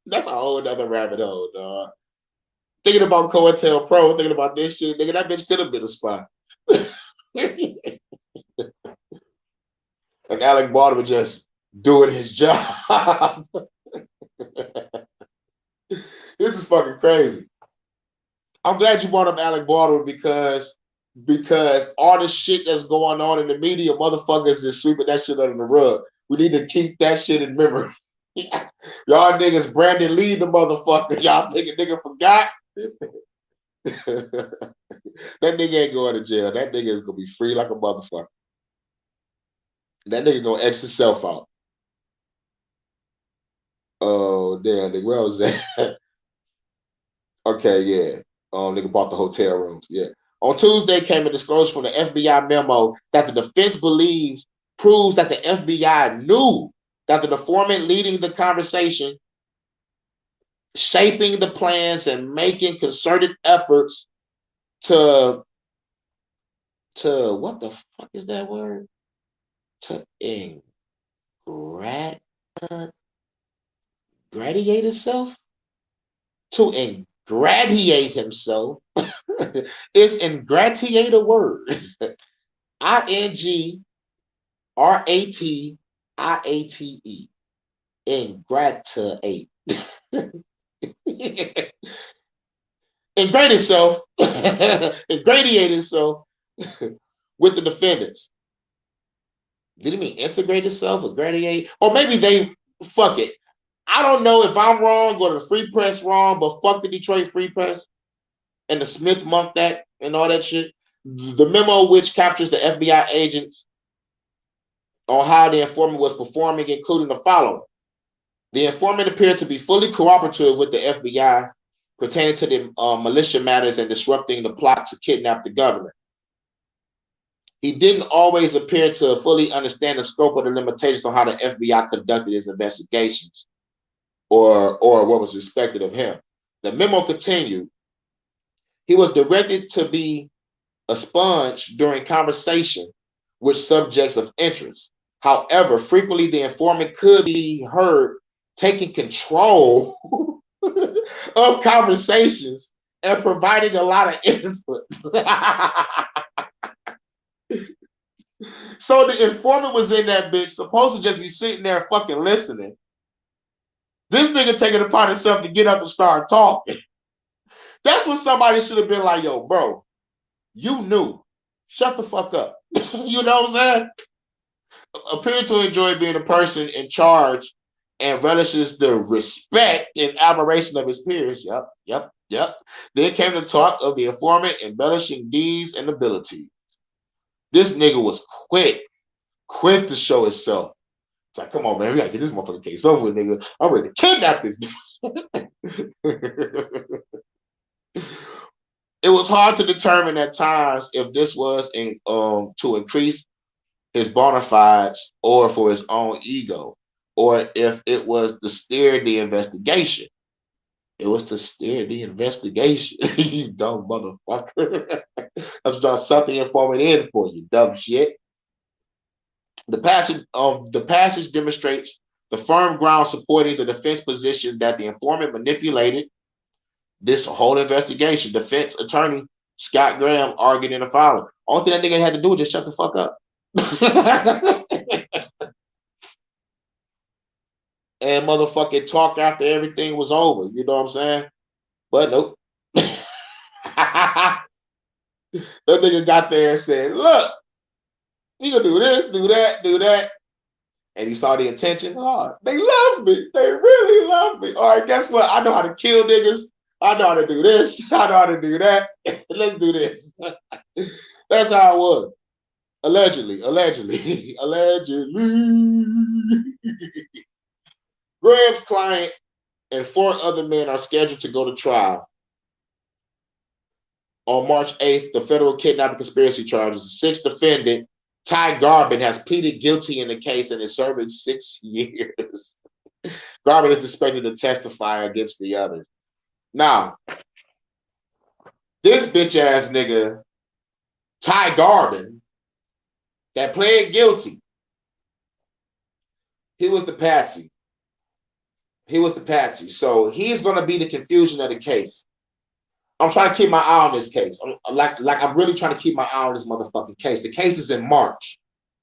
That's a whole nother rabbit hole, dog. Thinking about COINTELPRO, thinking about this shit, nigga, that bitch could have been a spy. And Alec Baldwin just doing his job. This is fucking crazy. I'm glad you brought up Alec Baldwin because all the shit that's going on in the media, motherfuckers is sweeping that shit under the rug. We need to keep that shit in memory. Y'all niggas Brandon Lee the motherfucker. Y'all think a nigga forgot? That nigga ain't going to jail. That nigga is gonna be free like a motherfucker. That nigga gonna X himself out. Oh damn, nigga, where was that? Okay, yeah. Nigga bought the hotel rooms. Yeah. On Tuesday came a disclosure from the FBI memo that the defense believes proves that the FBI knew that the informant leading the conversation, shaping the plans, and making concerted efforts to what the fuck is that word? To ingratiate himself? To ingratiate himself. Is ingratiate a word? INGRATIATE. Ingratiate. Ingrate himself. Ingratiate himself with the defendants. Did he mean integrate himself or gradiate? Or maybe they fuck it. I don't know if I'm wrong or the Free Press wrong, but fuck the Detroit Free Press and the Smith-Monk Act and all that shit. The memo which captures the FBI agents on how the informant was performing, including the following. The informant appeared to be fully cooperative with the FBI pertaining to the militia matters and disrupting the plot to kidnap the government. He didn't always appear to fully understand the scope of the limitations on how the FBI conducted its investigations or what was expected of him. The memo continued. He was directed to be a sponge during conversation with subjects of interest. However, frequently the informant could be heard taking control of conversations and providing a lot of input. So the informant was in that bitch, supposed to just be sitting there fucking listening. This nigga taking it upon himself to get up and start talking. That's when somebody should have been like, yo, bro, you knew. Shut the fuck up. You know what I'm saying? Appear to enjoy being a person in charge and relishes the respect and admiration of his peers. Yep. Then came the talk of the informant embellishing deeds and abilities. This nigga was quick to show himself. It's like, come on, man, we gotta get this motherfucking case over with, nigga. I'm ready to kidnap this bitch. It was hard to determine at times if this was to increase his bona fides or for his own ego, or if it was to steer the investigation. It was to steer the investigation. You dumb motherfucker. That's just something informant in for you, dumb shit. The passage demonstrates the firm ground supporting the defense position that the informant manipulated this whole investigation. Defense attorney Scott Graham argued in the filing. Only thing that nigga had to do was just shut the fuck up. And motherfucking talk after everything was over. You know what I'm saying? But nope. That nigga got there and said, look, you gonna do this, do that, do that. And he saw the intention. Oh, they love me. They really love me. All right, guess what? I know how to kill niggas. I know how to do this. I know how to do that. Let's do this. That's how it was. Allegedly. Graham's client and 4 other men are scheduled to go to trial. On March 8th, the federal kidnapping conspiracy charges. The 6th defendant, Ty Garbin, has pleaded guilty in the case and is serving 6 years. Garbin is expected to testify against the others. Now, this bitch ass nigga, Ty Garbin, that pled guilty, he was the patsy. So he's going to be the confusion of the case. I'm trying to keep my eye on this case. I'm really trying to keep my eye on this motherfucking case. The case is in March,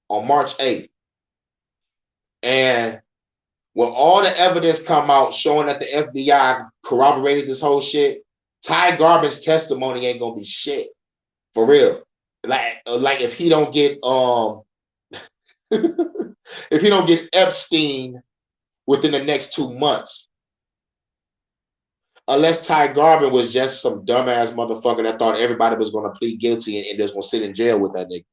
on March 8th. And when all the evidence come out showing that the FBI corroborated this whole shit, Ty Garbin's testimony ain't gonna be shit. For real. Like if he don't get if he don't get Epstein within the next 2 months. Unless Ty Garbin was just some dumbass motherfucker that thought everybody was going to plead guilty and just going to sit in jail with that nigga.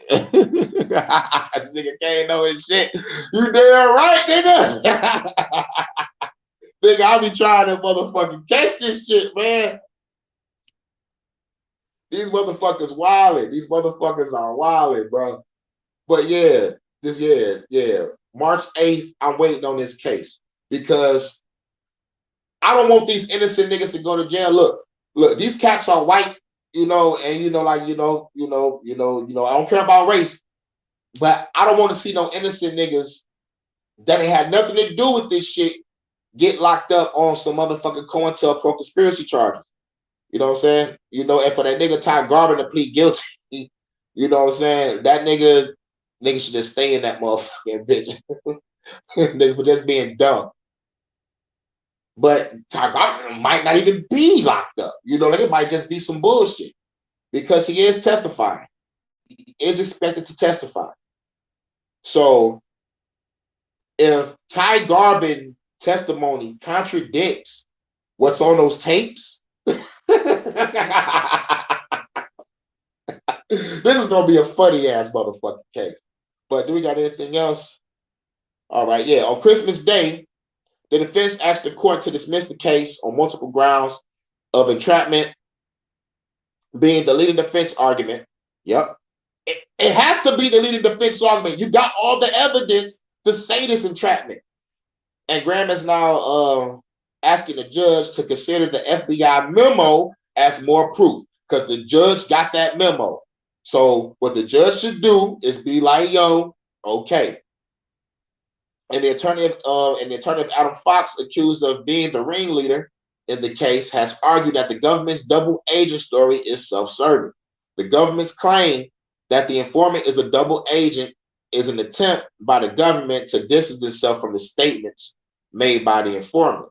This nigga can't know his shit. You damn right, nigga. Nigga, I be trying to motherfucking catch this shit, man. These motherfuckers wildin'. These motherfuckers are wildin', bro. But yeah, March 8th, I'm waiting on this case because I don't want these innocent niggas to go to jail. Look, these cats are white, and I don't care about race, but I don't want to see no innocent niggas that ain't had nothing to do with this shit get locked up on some motherfucking COINTELPRO conspiracy charges. You know what I'm saying? And for that nigga Ty Garbin to plead guilty, you know what I'm saying? That nigga should just stay in that motherfucking bitch. Nigga for just being dumb. But Ty Garbin might not even be locked up. Like it might just be some bullshit. Because he is testifying. He is expected to testify. So if Ty Garbin testimony contradicts what's on those tapes, this is gonna be a funny ass motherfucking case. But do we got anything else? All right, yeah. On Christmas Day, the defense asked the court to dismiss the case on multiple grounds of entrapment being the leading defense argument. Yep. It has to be the leading defense argument. You got all the evidence to say this entrapment. And Graham is now asking the judge to consider the FBI memo as more proof because the judge got that memo. So what the judge should do is be like, yo, okay, And the attorney of Adam Fox, accused of being the ringleader in the case, has argued that the government's double agent story is self-serving. The government's claim that the informant is a double agent is an attempt by the government to distance itself from the statements made by the informant.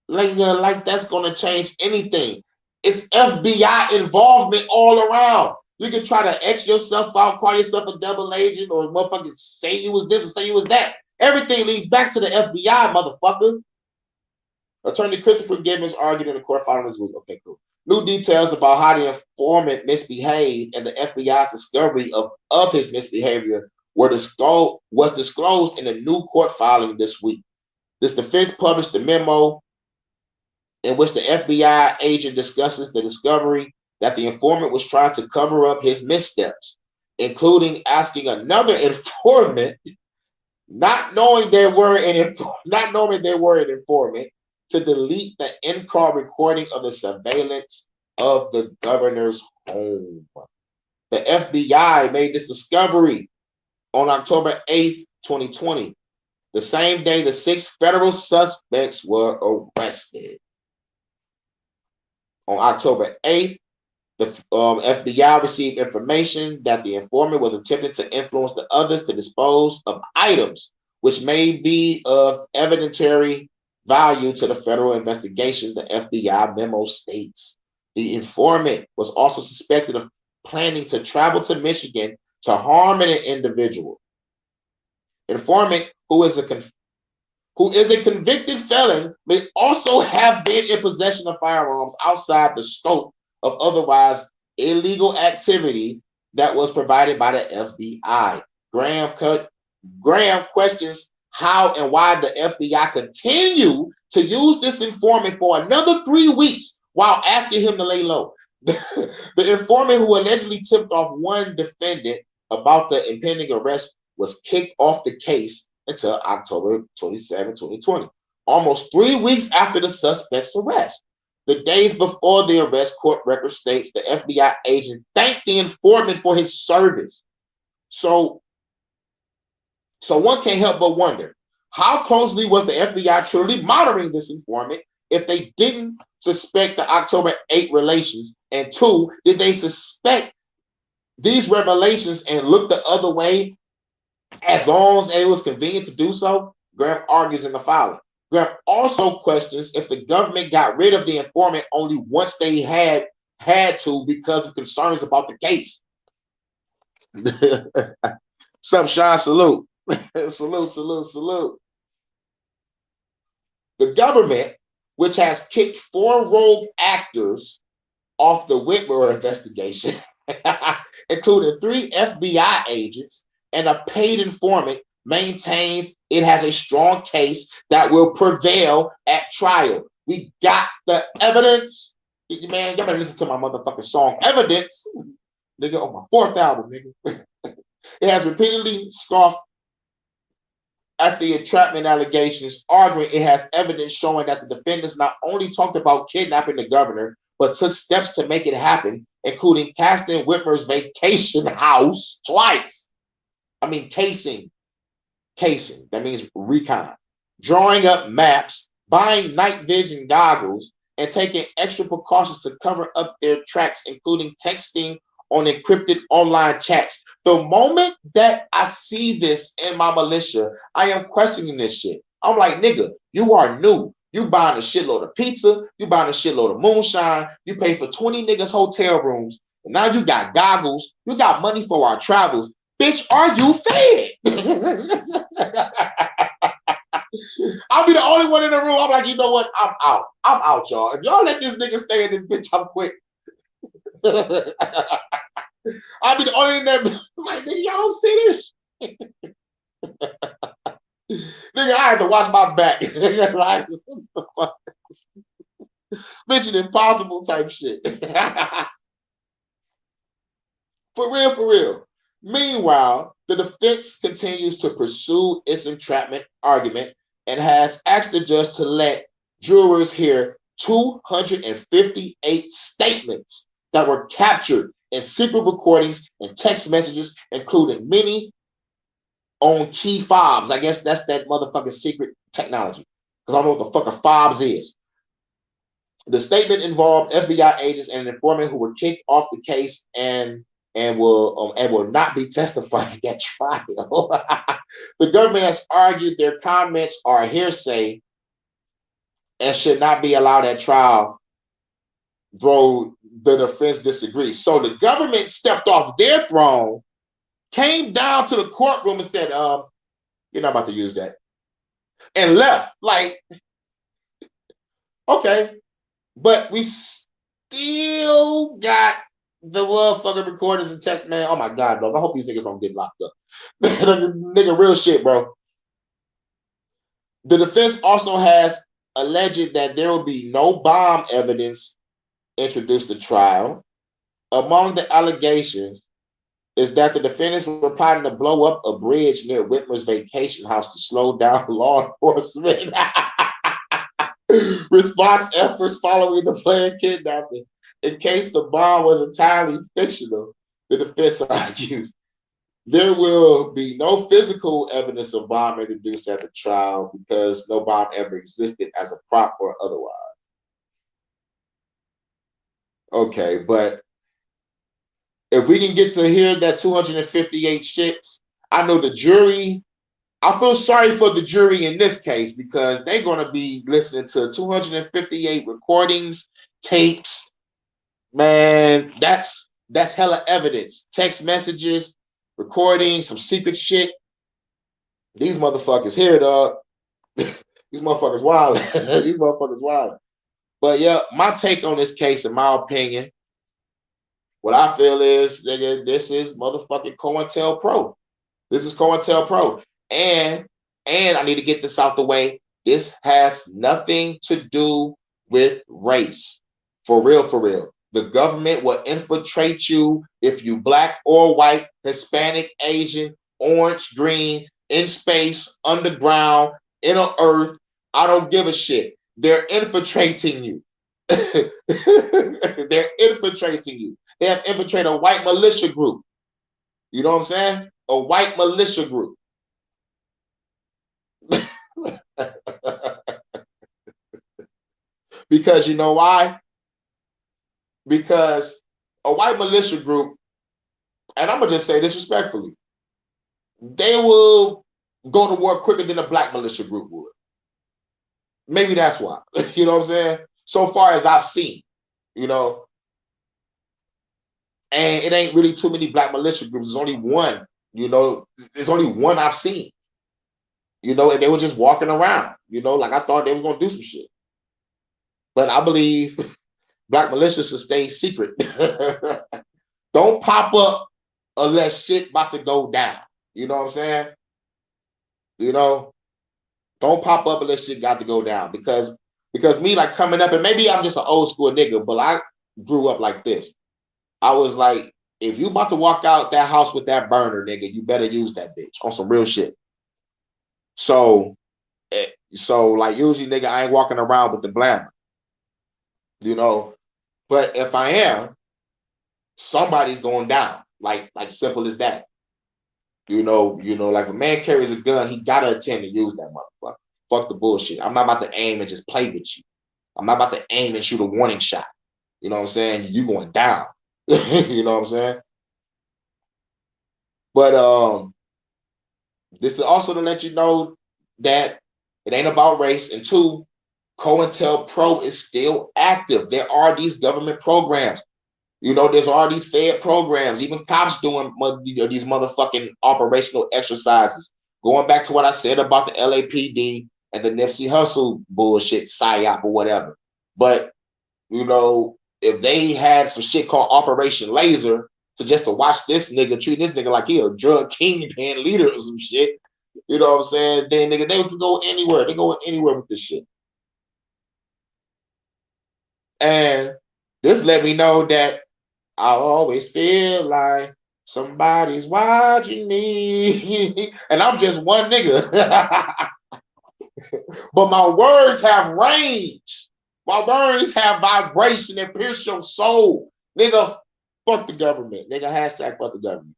Like that's gonna change anything. It's FBI involvement all around. You can try to X yourself out, call yourself a double agent, or motherfucking say you was this or say you was that. Everything leads back to the FBI, motherfucker. Attorney Christopher Gibbons argued in the court following this week. Okay, cool. New details about how the informant misbehaved and the FBI's discovery of his misbehavior was disclosed in a new court filing this week. This defense published a memo in which the FBI agent discusses the discovery that the informant was trying to cover up his missteps, including asking another informant, not knowing they were an informant, to delete the in-car recording of the surveillance of the governor's home. The FBI made this discovery on October 8th, 2020, the same day the 6 federal suspects were arrested. On October 8th, the FBI received information that the informant was attempting to influence the others to dispose of items which may be of evidentiary value to the federal investigation, the FBI memo states. The informant was also suspected of planning to travel to Michigan to harm an individual. Informant, who is a convicted felon, may also have been in possession of firearms outside the scope of otherwise illegal activity that was provided by the FBI. Graham questions how and why the FBI continue to use this informant for another 3 weeks while asking him to lay low. The informant, who allegedly tipped off one defendant about the impending arrest, was kicked off the case until October 27, 2020, almost 3 weeks after the suspect's arrest. The days before the arrest, court record states the FBI agent thanked the informant for his service. So one can't help but wonder, how closely was the FBI truly monitoring this informant if they didn't suspect the October 8 relations? And 2, did they suspect these revelations and look the other way as long as it was convenient to do so? Graham argues in the filing. Graham also questions if the government got rid of the informant only once they had to because of concerns about the case. Sup, Sean? Salute. Salute. The government, which has kicked 4 rogue actors off the Whitmer investigation, including 3 FBI agents and a paid informant, maintains it has a strong case that will prevail at trial. We got the evidence. Man, y'all better listen to my motherfucking song, Evidence, nigga, on my 4th album, nigga. It has repeatedly scoffed at the entrapment allegations, arguing it has evidence showing that the defendants not only talked about kidnapping the governor, but took steps to make it happen, including casting Whitmer's vacation house twice. I mean, casing. That means recon. Drawing up maps, buying night vision goggles, and taking extra precautions to cover up their tracks, including texting on encrypted online chats. The moment that I see this in my militia, I am questioning this shit. I'm like, nigga, you are new. You buying a shitload of pizza. You buying a shitload of moonshine. You pay for 20 niggas hotel rooms. And now you got goggles. You got money for our travels. Bitch, are you fed? I'll be the only one in the room. I'm like, you know what? I'm out, y'all. If y'all let this nigga stay in this bitch, I'm quit. I'll be the only in there. Like, nigga, y'all don't see this shit. Nigga, I had to watch my back. Like, Mission Impossible type shit. For real. Meanwhile, the defense continues to pursue its entrapment argument and has asked the judge to let jurors hear 258 statements that were captured in secret recordings and text messages, including many on key fobs. I guess that's that motherfucking secret technology. Because I don't know what the fuck a fobs is. The statement involved FBI agents and an informant who were kicked off the case and will not be testifying at trial. The government has argued their comments are hearsay and should not be allowed at trial, though the defense disagrees. So the government stepped off their throne, came down to the courtroom and said, you're not about to use that, and left. Like, okay, but we still got the motherfucking recorders and tech, man. Oh my God, bro. I hope these niggas don't get locked up. Nigga, real shit, bro. The defense also has alleged that there will be no bomb evidence introduced to trial. Among the allegations is that the defendants were plotting to blow up a bridge near Whitmer's vacation house to slow down law enforcement response efforts following the planned kidnapping. In case the bomb was entirely fictional, the defense argues there will be no physical evidence of bomb introduced at the trial because no bomb ever existed as a prop or otherwise. Okay, but if we can get to hear that 258 shits, I know the jury, I feel sorry for the jury in this case because they're going to be listening to 258 recordings, tapes. Man, that's hella evidence. Text messages, recordings, some secret shit. These motherfuckers here, dog. These motherfuckers wild. These motherfuckers wild. But yeah, my take on this case, in my opinion, what I feel is, nigga, this is motherfucking COINTELPRO. This is COINTELPRO. And I need to get this out the way. This has nothing to do with race. For real, for real. The government will infiltrate you if you black or white, Hispanic, Asian, orange, green, in space, underground, inner earth. I don't give a shit. They're infiltrating you. They're infiltrating you. They have infiltrated a white militia group. You know what I'm saying? A white militia group. Because you know why? Because a white militia group, and I'm going to just say this respectfully, they will go to war quicker than a black militia group would. Maybe that's why. You know what I'm saying? So far as I've seen, you know, and it ain't really too many black militia groups. There's only one, you know, there's only one I've seen, you know, and they were just walking around, you know, like I thought they was going to do some shit. But I believe black militias should stay secret. Don't pop up unless shit about to go down. You know what I'm saying? You know, don't pop up unless shit got to go down. Because me, like, coming up, and maybe I'm just an old school nigga, but I grew up like this. I was like, if you about to walk out that house with that burner, nigga, you better use that bitch on some real shit. So like, usually, nigga, I ain't walking around with the blammer, you know. But if I am, somebody's going down. Like simple as that. You know, like if a man carries a gun, he gotta intend to use that motherfucker. Fuck the bullshit. I'm not about to aim and just play with you. I'm not about to aim and shoot a warning shot. You know what I'm saying? You going down. You know what I'm saying? But this is also to let you know that it ain't about race. And two, COINTELPRO is still active. There are these government programs. You know, there's all these Fed programs, even cops doing these motherfucking operational exercises. Going back to what I said about the LAPD and the Nipsey Hussle bullshit, PSYOP or whatever. But, you know, if they had some shit called Operation Laser to watch this nigga, treat this nigga like he a drug kingpin leader or some shit, you know what I'm saying? Then, nigga, they would go anywhere. They go anywhere with this shit. And this let me know that I always feel like somebody's watching me. And I'm just one nigga. But my words have range. My words have vibration and pierce your soul. Nigga, fuck the government. Nigga, hashtag fuck the government.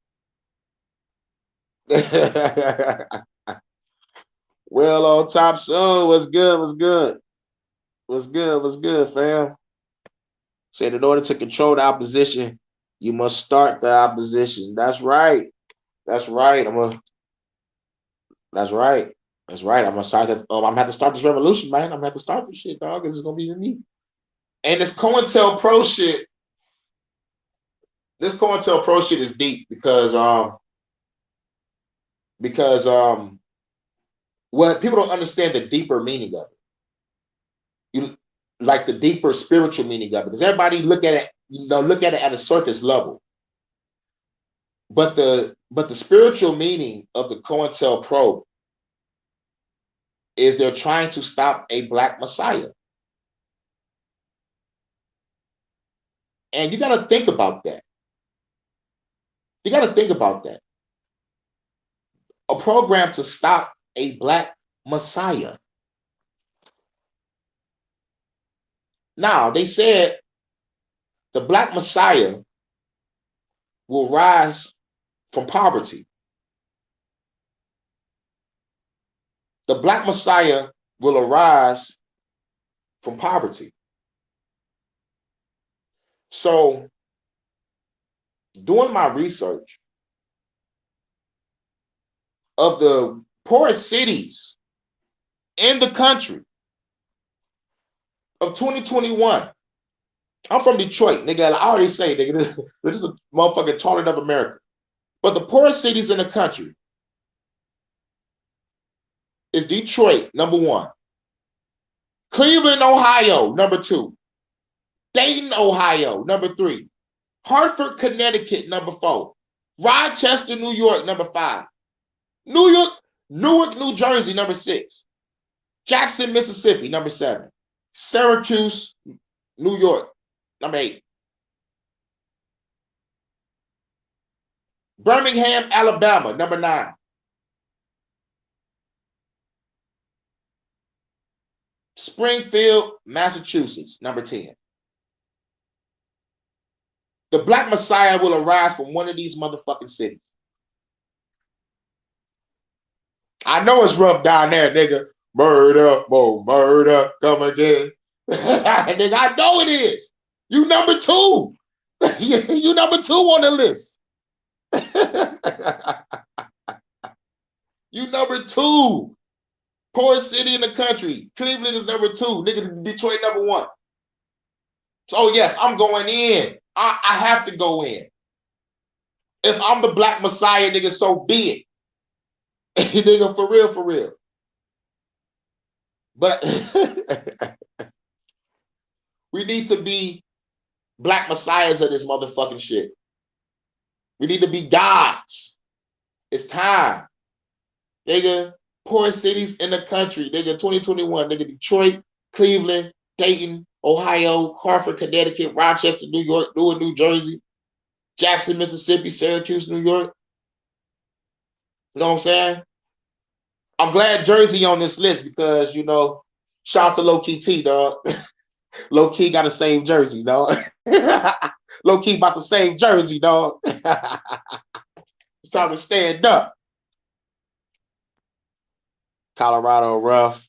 Well, on top soon. What's good? What's good? What's good? What's good, fam? Said in order to control the opposition, you must start the opposition. That's right. That's right. That's right. That's right. I'm gonna start that. I'm gonna have to start this revolution, man. I'm gonna have to start this shit, dog. It's gonna be me. And this COINTELPRO shit. This COINTELPRO shit is deep because what people don't understand the deeper meaning of it. You like the deeper spiritual meaning of it. Because everybody look at it, look at it at a surface level. But the spiritual meaning of the COINTELPRO is they're trying to stop a black messiah. And you got to think about that. You got to think about that. A program to stop a black messiah. Now, they said the black messiah will rise from poverty. The black messiah will arise from poverty. So, doing my research of the poorest cities in the country of 2021, I'm from Detroit, nigga. I already say, nigga, this is a motherfucking toilet of America. But the poorest cities in the country is Detroit, number 1. Cleveland, Ohio, number 2. Dayton, Ohio, number 3. Hartford, Connecticut, number 4. Rochester, New York, number 5. Newark, New Jersey, number 6. Jackson, Mississippi, number 7. Syracuse, New York, number 8. Birmingham, Alabama, number 9. Springfield, Massachusetts, number 10. The black messiah will arise from one of these motherfucking cities. I know it's rough down there, nigga. Murder, more murder, come again. Nigga, I know it is. You number 2. You number 2 on the list. You number 2. Poorest city in the country. Cleveland is number 2. Nigga, Detroit number 1. So yes, I'm going in. I have to go in. If I'm the black messiah, nigga, so be it. Nigga, for real, for real. But we need to be black messiahs of this motherfucking shit. We need to be gods. It's time. Nigga, poorest cities in the country. Nigga, 2021. Nigga, Detroit, Cleveland, Dayton, Ohio, Hartford, Connecticut, Rochester, New York, Newark, New Jersey, Jackson, Mississippi, Syracuse, New York. You know what I'm saying? I'm glad Jersey on this list because, you know, shout out to Low Key T, dog. Low Key got to save Jersey, dog. Low Key about to save Jersey, dog. It's time to stand up. Colorado rough.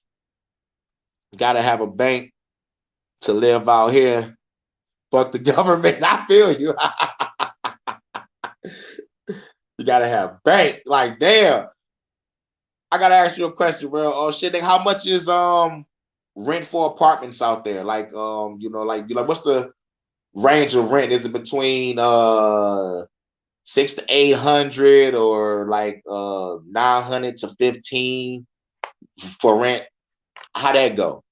Got to have a bank to live out here. Fuck the government. I feel you. You got to have bank. Like, damn. I got to ask you a question, bro. Oh, shit, nigga, how much is rent for apartments out there? Like, you know, like what's the range of rent? Is it between 600 to 800 or like 900 to 15 for rent? How that go?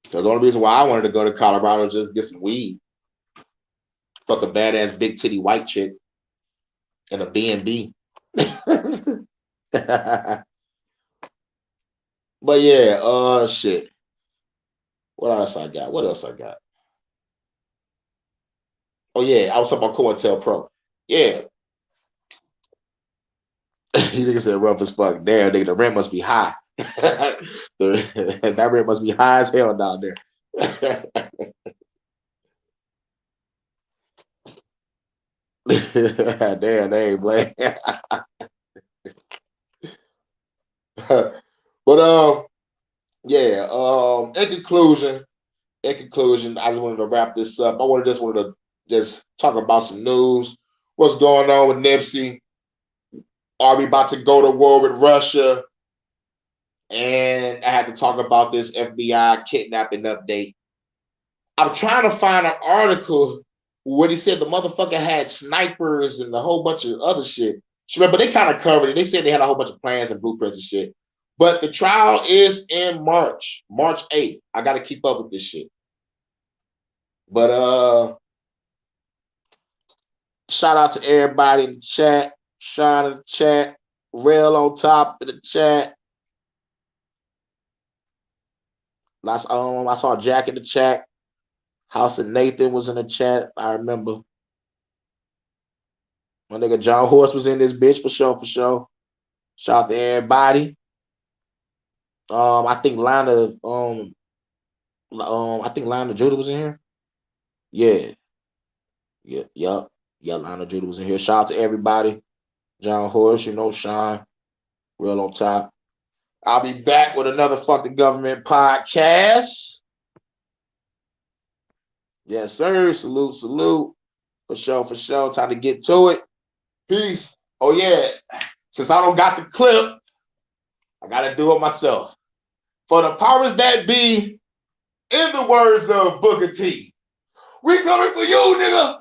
Because the only reason why I wanted to go to Colorado is just get some weed. Fuck a badass big titty white chick in a B&B. But yeah, shit. What else I got? What else I got? Oh yeah, I was talking about COINTELPRO. Yeah. He nigga said rough as fuck. Damn, nigga, the rent must be high. That rent must be high as hell down there. Damn, they ain't playing. But yeah. In conclusion, I just wanted to wrap this up. Wanted to just talk about some news. What's going on with Nipsey? Are we about to go to war with Russia? And I had to talk about this FBI kidnapping update. I'm trying to find an article where he said the motherfucker had snipers and a whole bunch of other shit. But they kind of covered it. They said they had a whole bunch of plans and blueprints and shit. But the trial is in March 8th. I got to keep up with this shit. But shout out to everybody in the chat. Sean in the chat. Rail on top of the chat. I saw Jack in the chat. House of Nathan was in the chat. I remember. My nigga John Horse was in this bitch for sure. Shout out to everybody. I think Lana Judah was in here. Yeah. Lana Judah was in here. Shout out to everybody. John Horse, Sean, real on top. I'll be back with another Fuck the Government podcast. Yes, sir. Salute. For sure. Time to get to it. Peace. Oh, yeah. Since I don't got the clip, I got to do it myself. For the powers that be, in the words of Booker T, we coming for you, nigga.